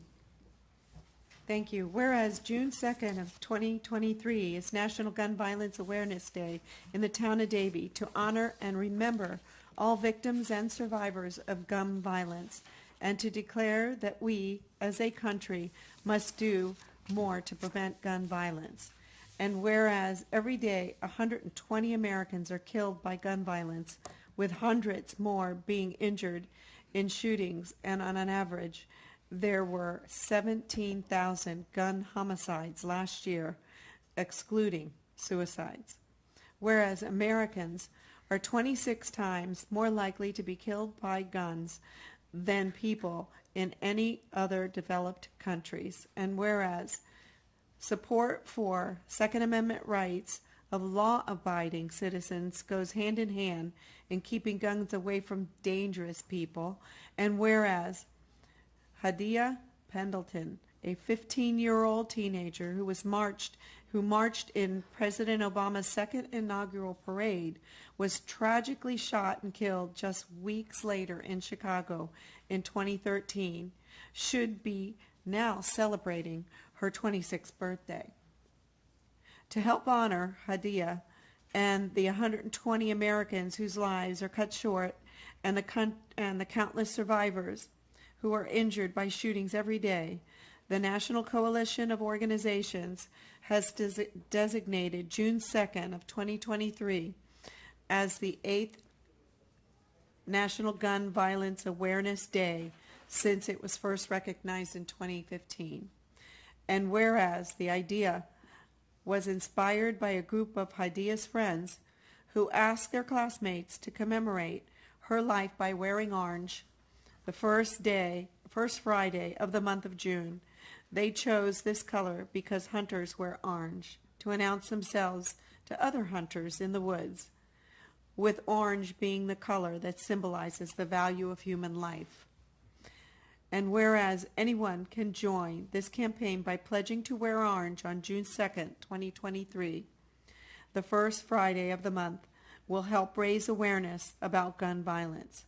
Thank you. Whereas June 2nd of 2023 is National Gun Violence Awareness Day in the town of Davie to honor and remember all victims and survivors of gun violence, and to declare that we, as a country, must do more to prevent gun violence. And whereas every day 120 Americans are killed by gun violence, with hundreds more being injured in shootings, and on an average, there were 17,000 gun homicides last year, excluding suicides. Whereas Americans are 26 times more likely to be killed by guns than people in any other developed countries. And whereas support for Second Amendment rights of law-abiding citizens goes hand in hand in keeping guns away from dangerous people. And whereas Hadia Pendleton, a 15-year-old teenager who marched in President Obama's second inaugural parade, was tragically shot and killed just weeks later in Chicago in 2013, should be now celebrating her 26th birthday. To help honor Hadia, and the 120 Americans whose lives are cut short, and the countless survivors who are injured by shootings every day, the National Coalition of Organizations has designated June 2nd of 2023 as the 8th National Gun Violence Awareness Day since it was first recognized in 2015. And whereas the idea was inspired by a group of Hadia's friends who asked their classmates to commemorate her life by wearing orange the first Friday of the month of June. They chose this color because hunters wear orange to announce themselves to other hunters in the woods, with orange being the color that symbolizes the value of human life. And whereas anyone can join this campaign by pledging to wear orange on June 2nd, 2023, the first Friday of the month will help raise awareness about gun violence.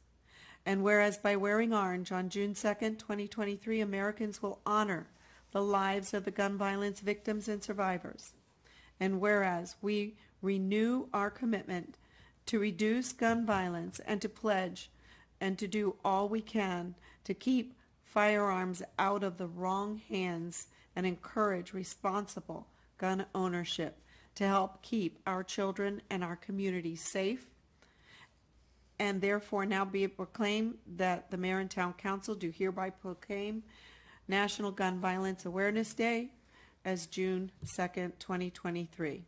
And whereas by wearing orange on June 2nd, 2023, Americans will honor the lives of the gun violence victims and survivors. And whereas we renew our commitment to reduce gun violence and to pledge and to do all we can to keep firearms out of the wrong hands and encourage responsible gun ownership to help keep our children and our communities safe, and therefore now be it proclaimed that the Mayor and Town Council do hereby proclaim National Gun Violence Awareness Day as June 2nd, 2023.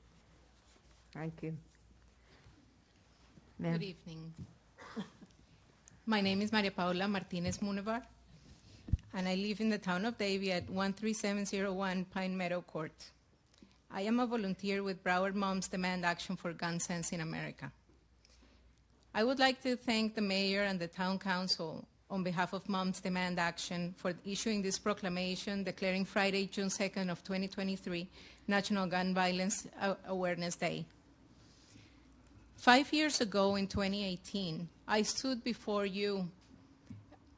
Thank you. Ma'am. Good evening. My name is Maria Paula Martinez Munevar, and I live in the town of Davie at 13701 Pine Meadow Court. I am a volunteer with Broward Moms Demand Action for Gun Sense in America. I would like to thank the Mayor and the Town Council on behalf of Moms Demand Action for issuing this proclamation declaring Friday, June 2nd of 2023 National Gun Violence Awareness Day. 5 years ago in 2018, I stood before you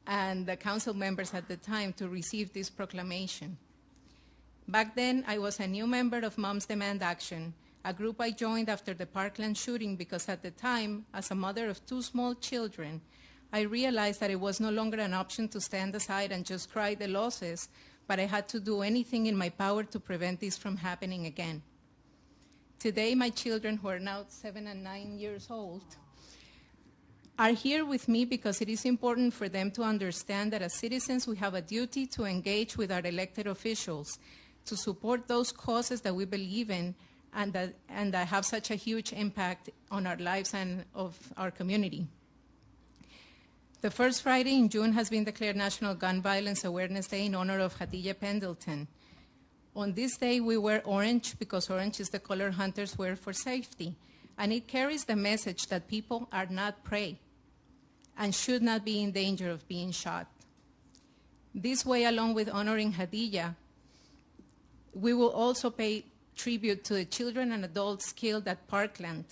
and the council members at the time to receive this proclamation. Back then, I was a new member of Moms Demand Action, a group I joined after the Parkland shooting because at the time, as a mother of 2 small children, I realized that it was no longer an option to stand aside and just cry the losses, but I had to do anything in my power to prevent this from happening again. Today, my children, who are now 7 and 9 years old, are here with me because it is important for them to understand that as citizens, we have a duty to engage with our elected officials, to support those causes that we believe in and that have such a huge impact on our lives and of our community. The first Friday in June has been declared National Gun Violence Awareness Day in honor of Hadia Pendleton. On this day, we wear orange because orange is the color hunters wear for safety, and it carries the message that people are not prey and should not be in danger of being shot. This way, along with honoring Hadia, we will also pay tribute to the children and adults killed at Parkland,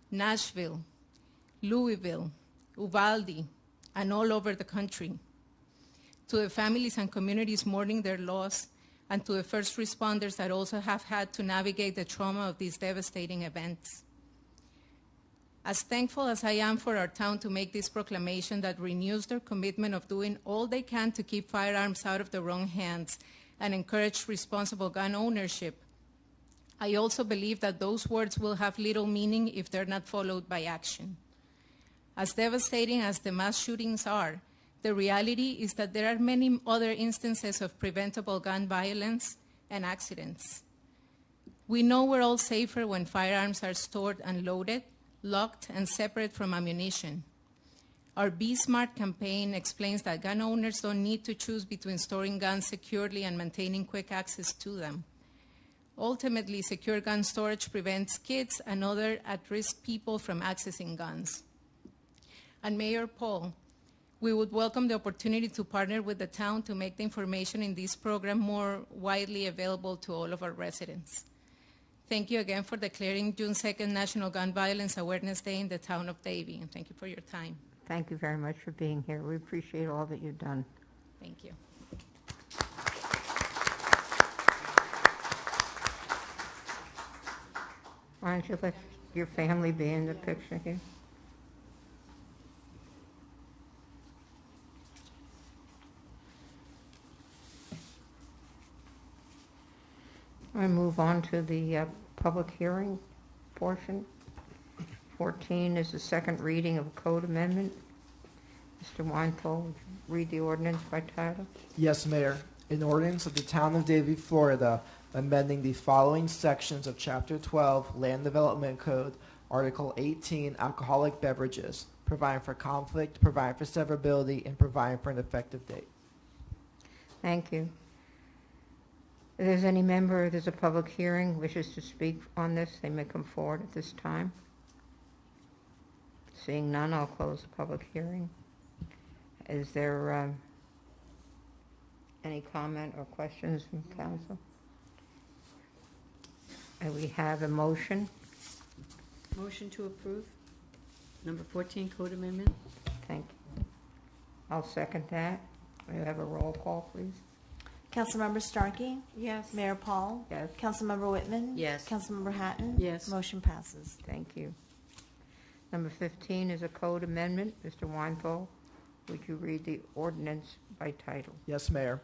Nashville, Louisville, Uvalde, and all over the country, to the families and communities mourning their loss, and to the first responders that also have had to navigate the trauma of these devastating events. As thankful as I am for our town to make this proclamation that renews their commitment of doing all they can to keep firearms out of the wrong hands and encourage responsible gun ownership, I also believe that those words will have little meaning if they're not followed by action. As devastating as the mass shootings are, the reality is that there are many other instances of preventable gun violence and accidents. We know we're all safer when firearms are stored and loaded, locked, and separate from ammunition. Our Be Smart campaign explains that gun owners don't need to choose between storing guns securely and maintaining quick access to them. Ultimately, secure gun storage prevents kids and other at-risk people from accessing guns. And Mayor Paul, we would welcome the opportunity to partner with the town to make the information in this program more widely available to all of our residents. Thank you again for declaring June 2nd National Gun Violence Awareness Day in the town of Davie, and thank you for your time. Thank you very much for being here. We appreciate all that you've done. Thank you. Why don't you let your family be in the picture here? I move on to the public hearing portion. 14 is the second reading of a code amendment. Mr. Weinthal, would you read the ordinance by title? Yes, Mayor. An ordinance of the Town of Davie, Florida, amending the following sections of Chapter 12, Land Development Code, Article 18, Alcoholic Beverages, providing for conflict, providing for severability, and providing for an effective date. Thank you. If there's any member, there's a public hearing, wishes to speak on this, they may come forward at this time. Seeing none, I'll close the public hearing. Is there any comment or questions from council? And we have a motion. Motion to approve. Number 14, code amendment. Thank you. I'll second that. We have a roll call, please. Councilmember Starkey? Yes. Mayor Paul? Yes. Councilmember Whitman? Yes. Councilmember Hatton? Yes. Motion passes. Thank you. Number 15 is a code amendment. Mr. Weinthal, would you read the ordinance by title? Yes, Mayor.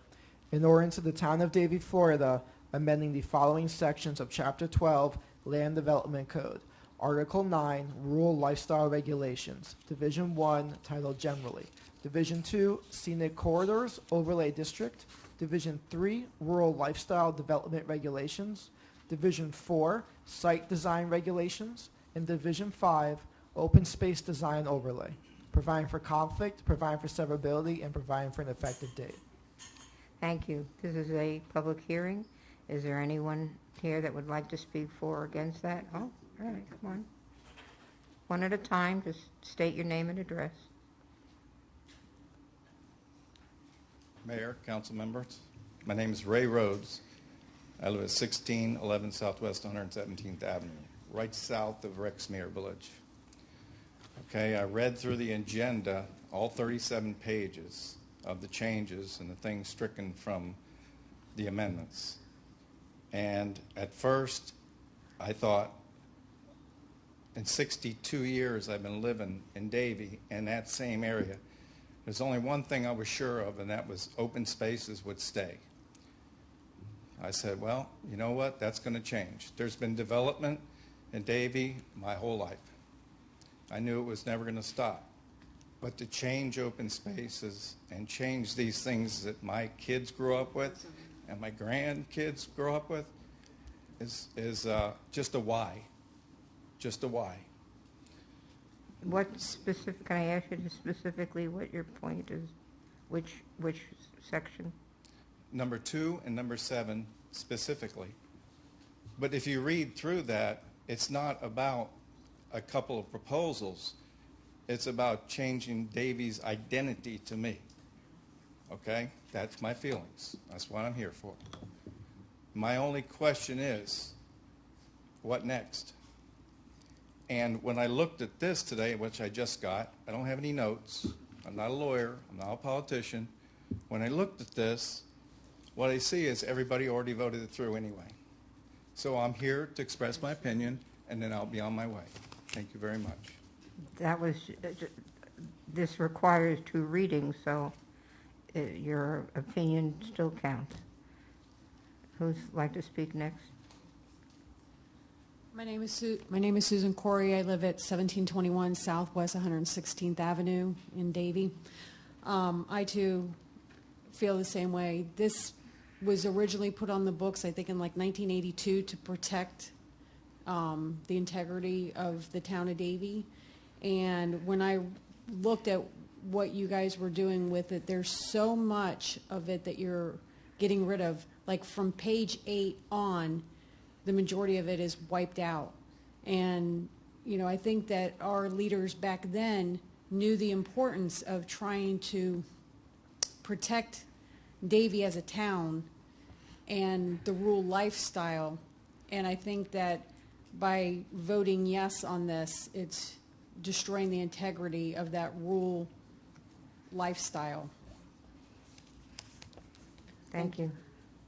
An ordinance of the Town of Davie, Florida, amending the following sections of Chapter 12, Land Development Code, Article 9, Rural Lifestyle Regulations, Division 1, titled Generally, Division 2, Scenic Corridors Overlay District, Division 3, Rural Lifestyle Development Regulations, Division 4, Site Design Regulations, and Division 5, Open Space Design Overlay, providing for conflict, providing for severability, and providing for an effective date. Thank you. This is a public hearing. Is there anyone here that would like to speak for or against that? Oh, all right, come on. One at a time, just state your name and address. Mayor, council members, my name is Ray Rhodes. I live at 1611 Southwest 117th Avenue, right south of Rexmere Village. Okay, I read through the agenda, all 37 pages of the changes and the things stricken from the amendments. And at first, I thought, in 62 years I've been living in Davie, in that same area, there's only one thing I was sure of, and that was open spaces would stay. I said, well, you know what? That's going to change. There's been development in Davie my whole life. I knew it was never going to stop. But to change open spaces and change these things that my kids grew up with and my grandkids grow up with is just a why. Just a why. What specific, can I ask you specifically what your point is? Which section? Number 2 and number 7 specifically. But if you read through that, it's not about a couple of proposals. It's about changing Davie's identity to me. Okay? That's my feelings. That's what I'm here for. My only question is, what next? And when I looked at this today, which I just got, I don't have any notes. I'm not a lawyer. I'm not a politician. When I looked at this, what I see is everybody already voted it through anyway. So I'm here to express my opinion, and then I'll be on my way. Thank you very much. That was, this requires 2 readings, so your opinion still counts. Who'd like to speak next? My name is Susan Corey. I live at 1721 Southwest 116th Avenue in Davie. I too feel the same way. This was originally put on the books, I think, in like 1982 to protect the integrity of the town of Davie. And when I looked at what you guys were doing with it, there's so much of it that you're getting rid of. Like from page 8 on, the majority of it is wiped out. And, you know, I think that our leaders back then knew the importance of trying to protect Davie as a town and the rural lifestyle. And I think that by voting yes on this, it's destroying the integrity of that rural lifestyle. Thank you.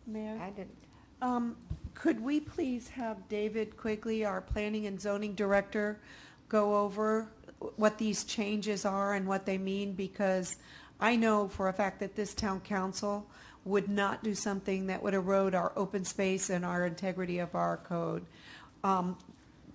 Mayor? I didn't. Could we please have David Quigley, our Planning and Zoning Director, go over what these changes are and what they mean? Because I know for a fact that this town council would not do something that would erode our open space and our integrity of our code.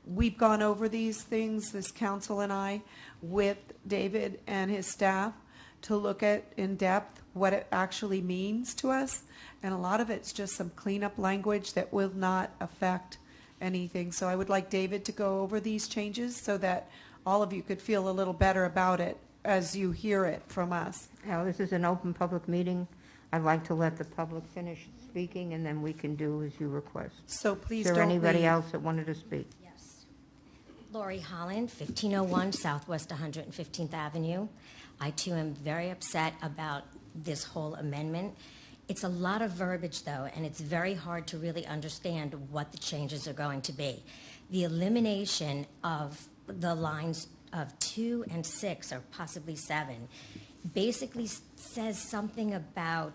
We've gone over these things, this council and I, with David and his staff to look at in depth what it actually means to us. And a lot of it's just some cleanup language that will not affect anything. So I would like David to go over these changes so that all of you could feel a little better about it as you hear it from us. Now, this is an open public meeting. I'd like to let the public finish speaking, and then we can do as you request. So please don't leave. Is there anybody leave. else that wanted to speak? Yes. Lori Holland, 1501 Southwest 115th Avenue. I, too, am very upset about this whole amendment. It's a lot of verbiage, though, and it's very hard to really understand what the changes are going to be. The elimination of the lines of 2 and 6, or possibly 7, basically says something about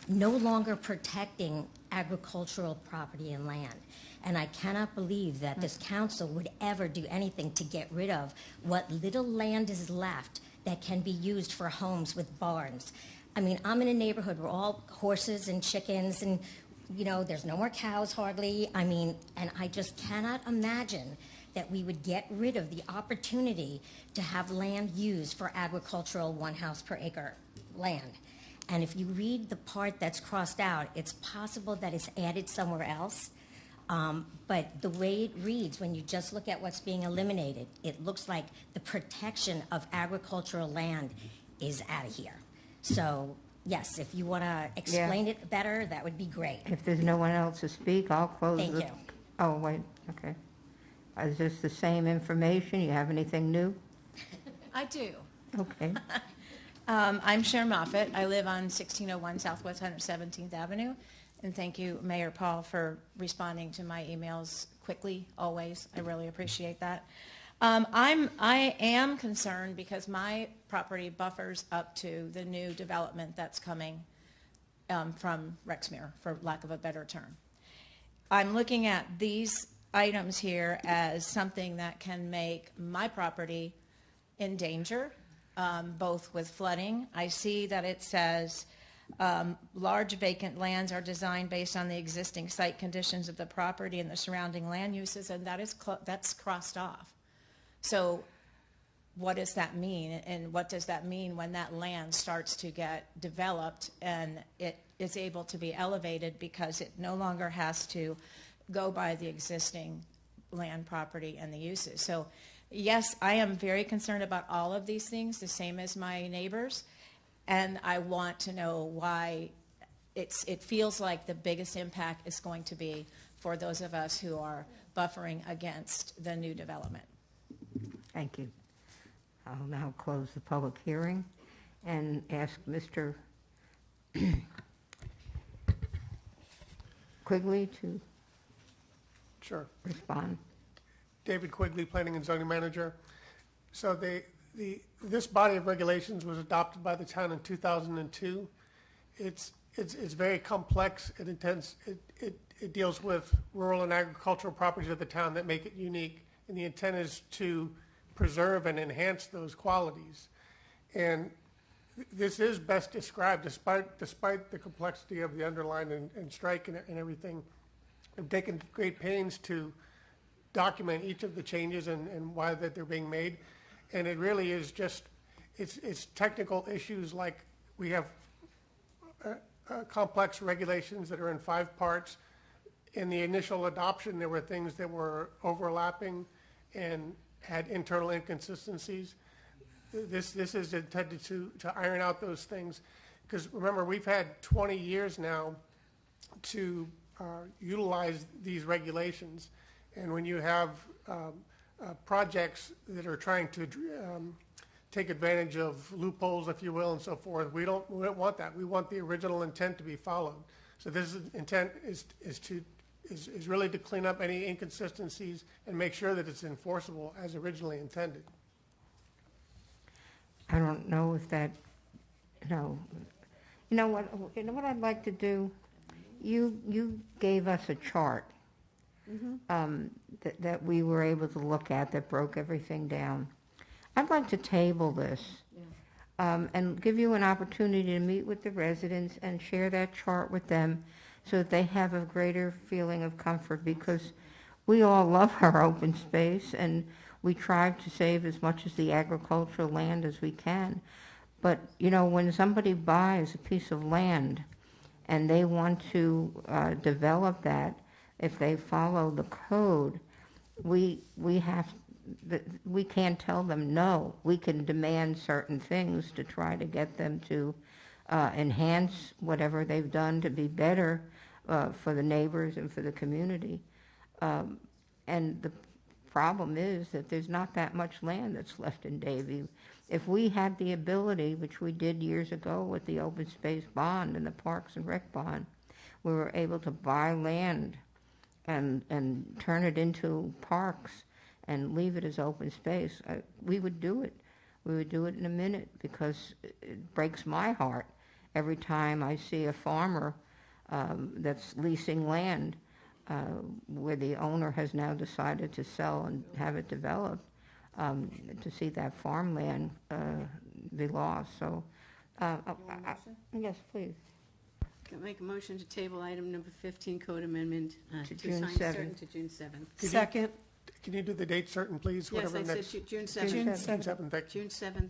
no longer protecting agricultural property and land. And I cannot believe that this council would ever do anything to get rid of what little land is left that can be used for homes with barns. I mean, I'm in a neighborhood where all horses and chickens and, you know, there's no more cows hardly. I mean, and I just cannot imagine that we would get rid of the opportunity to have land used for agricultural 1 house per acre land. And if you read the part that's crossed out, it's possible that it's added somewhere else. But the way it reads, when you just look at what's being eliminated, it looks like the protection of agricultural land is out of here. So, yes, if you want to explain it better, that would be great. If there's no one else to speak, I'll close Thank you. Oh, wait, okay. Is this the same information? You have anything new? I do. Okay. I'm Sharon Moffett. I live on 1601 Southwest 117th Avenue. And thank you, Mayor Paul, for responding to my emails quickly, always. I really appreciate that. I am concerned because my property buffers up to the new development that's coming from Rexmere, for lack of a better term. I'm looking at these items here as something that can make my property in danger, both with flooding. I see that it says large vacant lands are designed based on the existing site conditions of the property and the surrounding land uses, and that's crossed off. So what does that mean? And what does that mean when that land starts to get developed and it is able to be elevated because it no longer has to go by the existing land property and the uses? So yes, I am very concerned about all of these things, the same as my neighbors. And I want to know why it feels like the biggest impact is going to be for those of us who are buffering against the new development. Thank you. I'll now close the public hearing and ask Mr. Quigley to respond. David Quigley, Planning and Zoning Manager. So this body of regulations was adopted by the town in 2002. It's very complex. It deals with rural and agricultural properties of the town that make it unique, and the intent is to preserve and enhance those qualities. And this is best described, despite the complexity of the underline and strike and everything. I've taken great pains to document each of the changes and why that they're being made. And it really is just, it's technical issues, like we have complex regulations that are in 5 parts. In the initial adoption, there were things that were overlapping and had internal inconsistencies. This is intended to iron out those things, because remember, we've had 20 years now to utilize these regulations, and when you have projects that are trying to take advantage of loopholes, if you will, and so forth, we don't want that. We want the original intent to be followed. So this intent is really to clean up any inconsistencies and make sure that it's enforceable as originally intended. I don't know if that, you know what I'd like to do? you gave us a chart that we were able to look at that broke everything down. I'd like to table this and give you an opportunity to meet with the residents and share that chart with them so that they have a greater feeling of comfort, because we all love our open space and we try to save as much of the agricultural land as we can. But, you know, when somebody buys a piece of land and they want to develop that, if they follow the code, we can't tell them no. We can demand certain things to try to get them to enhance whatever they've done to be better for the neighbors and for the community. And the problem is that there's not that much land that's left in Davie. If we had the ability, which we did years ago with the open space bond and the Parks and Rec bond, we were able to buy land and turn it into parks and leave it as open space. We would do it. We would do it in a minute, because it breaks my heart every time I see a farmer that's leasing land where the owner has now decided to sell and have it developed, to see that farmland be lost. So, yes, please. Can I make a motion to table item number 15, code amendment To to June sign 7th. certain to June 7th. Second. Can you do the date certain, please? Yes, Whatever I said next. June 7th. June 7th, thank you. June 7th,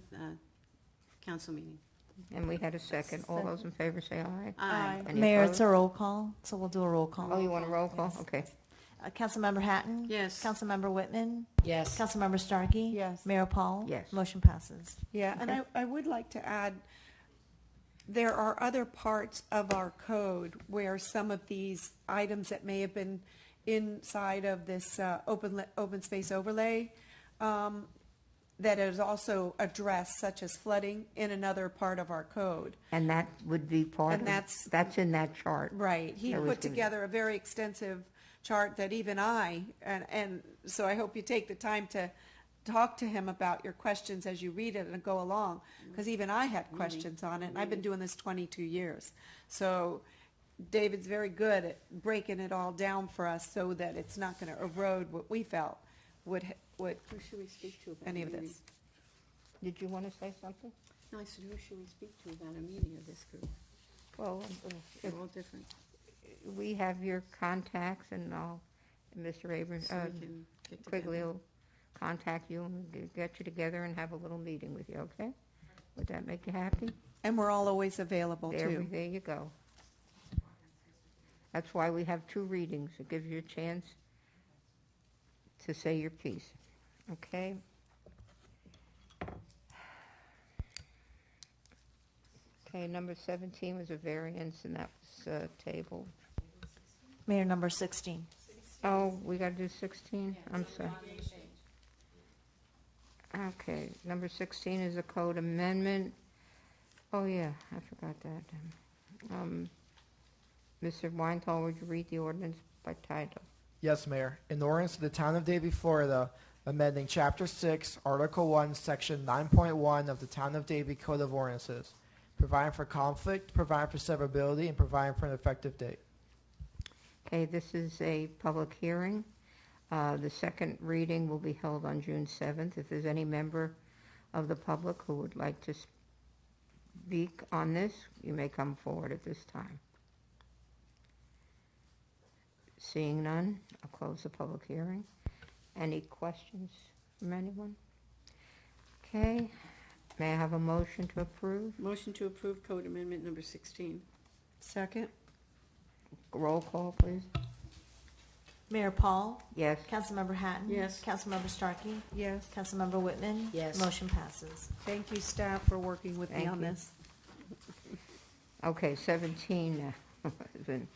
council meeting. And we had a second. All those in favor say aye. Aye. Any Mayor, opposed? it's a roll call, so we'll do a roll call. Oh, you want a roll call? Okay. Councilmember Hatton? Yes. Councilmember Whitman? Yes. Councilmember Starkey? Yes. Mayor Paul? Yes. Motion passes. Yeah, and I would like to add, there are other parts of our code where some of these items that may have been inside of this open space overlay that is also addressed, such as flooding, in another part of our code. And that would be part And of, that's in that chart. Right. He That was put given. together a very extensive chart that even and so I hope you take the time to talk to him about your questions as you read it and go along, because even I had questions on it, and I've been doing this 22 years. So David's very good at breaking it all down for us so that it's not going to erode what we felt would Who should we speak to about any a of meeting? this. Did you want to say something? No, I said, who should we speak to about a meeting of this group? Well, They're all different. we have your contacts, and Mr. Abrams, So we can get Quigley together. will contact you and get you together and have a little meeting with you, okay? Would that make you happy? And we're all always available, too. There you go. That's why we have 2 readings. It gives you a chance to say your piece, okay? Okay, number 17 was a variance, and that was tabled. Mayor, number 16. Oh, we got to do 16? I'm sorry. Okay, number 16 is a code amendment. Oh, yeah, I forgot that. Mr. Weinthal, would you read the ordinance by title? Yes, Mayor. In ordinance of the Town of Davie, Florida, amending Chapter 6, Article 1, Section 9.1 of the Town of Davie Code of Ordinances, providing for conflict, providing for severability, and providing for an effective date. Okay, this is a public hearing. The second reading will be held on June 7th. If there's any member of the public who would like to speak on this, you may come forward at this time. Seeing none, I'll close the public hearing. Any questions from anyone? Okay, may I have a motion to approve? Motion to approve code amendment number 16. Second. Roll call, please. Mayor Paul? Yes. Councilmember Hatton? Yes. Councilmember Starkey? Yes. Councilmember Whitman? Yes. Motion passes. Thank you, staff, for working with me Thank on you. this. Okay, 17 has been,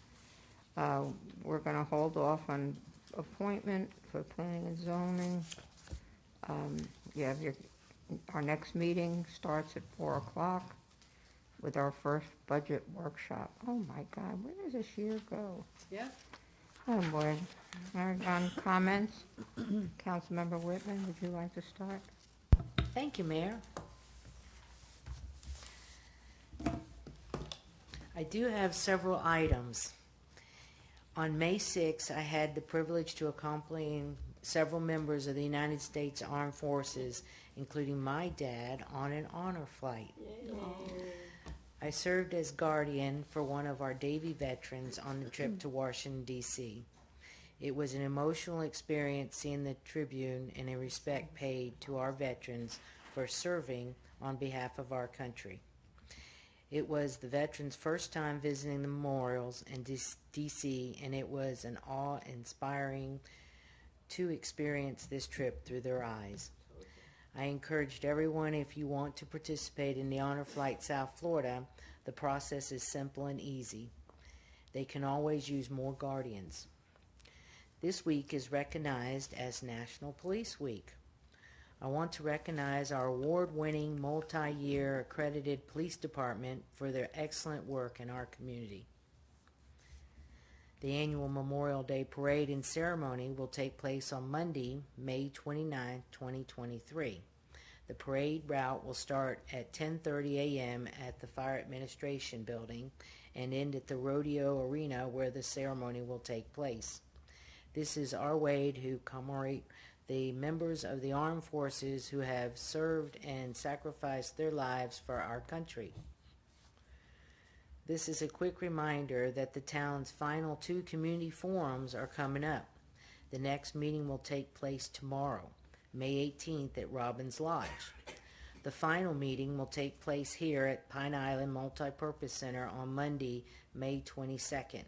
we're going to hold off on appointment for planning and zoning. You have our next meeting starts at 4 o'clock with our first budget workshop. Oh my God, where does this year go? Yeah. Oh boy. All right, on comments, Councilmember Whitman, would you like to start? Thank you, Mayor. I do have several items. On May 6, I had the privilege to accompany several members of the United States Armed Forces, including my dad, on an honor flight. I served as guardian for one of our Davie veterans on the trip to Washington, D.C. It was an emotional experience seeing the Tribune and a respect paid to our veterans for serving on behalf of our country. It was the veterans' first time visiting the memorials in D.C., and it was an awe-inspiring to experience this trip through their eyes. I encouraged everyone, if you want to participate in the Honor Flight South Florida, the process is simple and easy. They can always use more guardians. This week is recognized as National Police Week. I want to recognize our award-winning, multi-year accredited police department for their excellent work in our community. The annual Memorial Day Parade and Ceremony will take place on Monday, May 29, 2023. The parade route will start at 10:30 a.m. at the Fire Administration Building and end at the Rodeo Arena where the ceremony will take place. This is our way to commemorate the members of the armed forces who have served and sacrificed their lives for our country. This is a quick reminder that the town's final 2 community forums are coming up. The next meeting will take place tomorrow, May 18th at Robbins Lodge. The final meeting will take place here at Pine Island Multipurpose Center on Monday, May 22nd.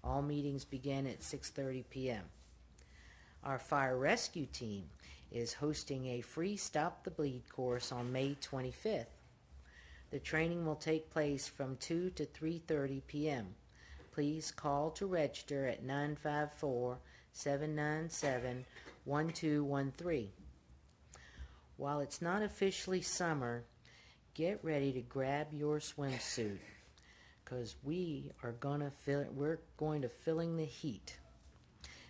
All meetings begin at 6:30 p.m. Our fire rescue team is hosting a free Stop the Bleed course on May 25th. The training will take place from 2 to 3:30 p.m. Please call to register at 954-797-1213. While it's not officially summer, get ready to grab your swimsuit because we're going to feeling the heat.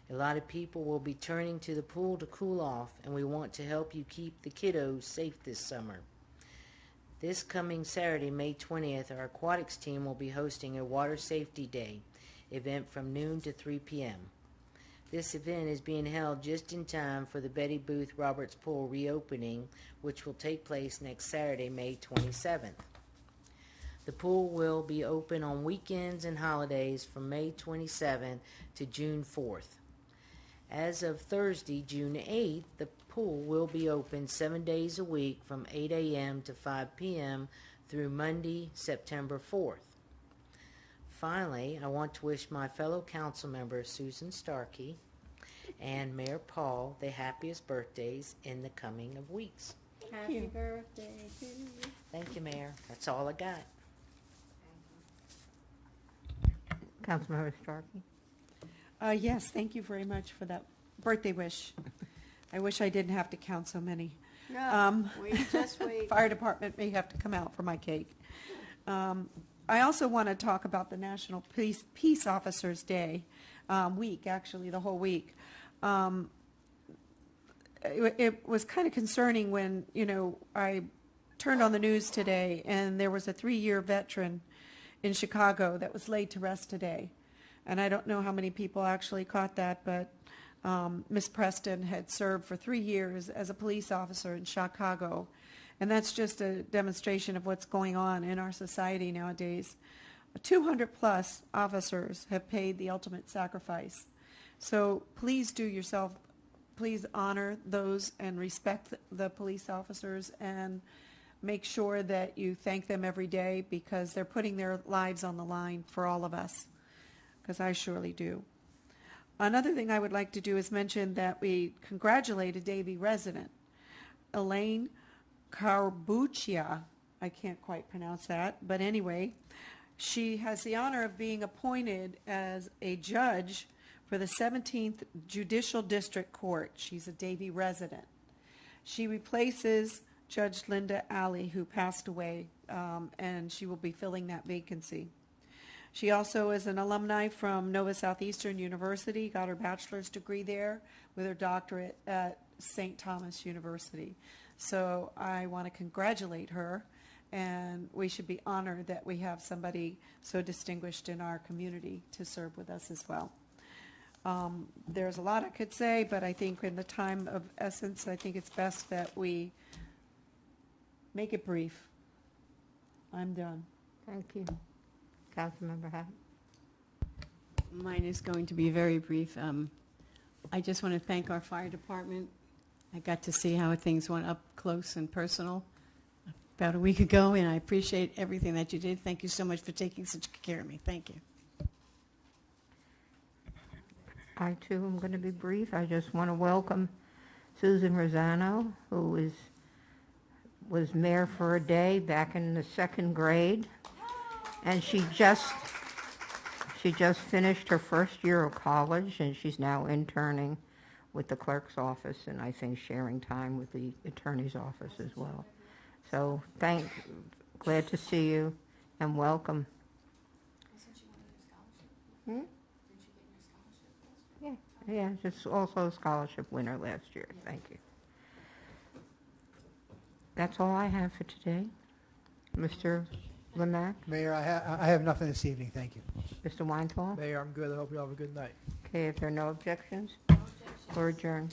A lot of people will be turning to the pool to cool off, and we want to help you keep the kiddos safe this summer. This coming Saturday, May 20th, our aquatics team will be hosting a Water Safety Day event from noon to 3 p.m. This event is being held just in time for the Betty Booth Roberts Pool reopening, which will take place next Saturday, May 27th. The pool will be open on weekends and holidays from May 27th to June 4th. As of Thursday, June 8th, the pool will be open 7 days a week from 8 a.m. to 5 p.m. through Monday, September 4th. Finally, I want to wish my fellow council member Susan Starkey and Mayor Paul the happiest birthdays in the coming of weeks. Happy birthday to you. Thank you, Mayor. That's all I got. Councilmember Starkey. Yes, thank you very much for that birthday wish. I wish I didn't have to count so many. No, just wait. Fire department may have to come out for my cake. I also want to talk about the National Peace Officers Day week, actually the whole week. It was kind of concerning when, I turned on the news today and there was a 3-year veteran in Chicago that was laid to rest today. And I don't know how many people actually caught that, but Miss Preston had served for 3 years as a police officer in Chicago. And that's just a demonstration of what's going on in our society nowadays. 200 plus officers have paid the ultimate sacrifice. So please please honor those and respect the police officers and make sure that you thank them every day because they're putting their lives on the line for all of us, because I surely do. Another thing I would like to do is mention that we congratulate a Davie resident, Elaine Carbuccia. I can't quite pronounce that, but anyway, she has the honor of being appointed as a judge for the 17th Judicial District Court. She's a Davie resident. She replaces Judge Linda Alley, who passed away, and she will be filling that vacancy. She also is an alumni from Nova Southeastern University, got her bachelor's degree there with her doctorate at St. Thomas University. So I want to congratulate her, and we should be honored that we have somebody so distinguished in our community to serve with us as well. There's a lot I could say, but I think in the time of essence, I think it's best that we make it brief. I'm done. Thank you. Councilmember Hatton. Mine is going to be very brief. I just want to thank our fire department. I got to see how things went up close and personal about a week ago, and I appreciate everything that you did. Thank you so much for taking such good care of me. Thank you. I, too, am going to be brief. I just want to welcome Susan Rosano, who was mayor for a day back in the 2nd grade, and she just finished her first year of college, and she's now interning with the clerk's office, and I think sharing time with the attorney's office as well. So glad to see you, and welcome. Hmm? Yeah, just also a scholarship winner last year. Thank you. That's all I have for today. Mr. Lemack? Mayor, I have nothing this evening, thank you. Mr. Weinthal? Mayor, I'm good. I hope you all have a good night. Okay, if there are no objections, we're adjourned.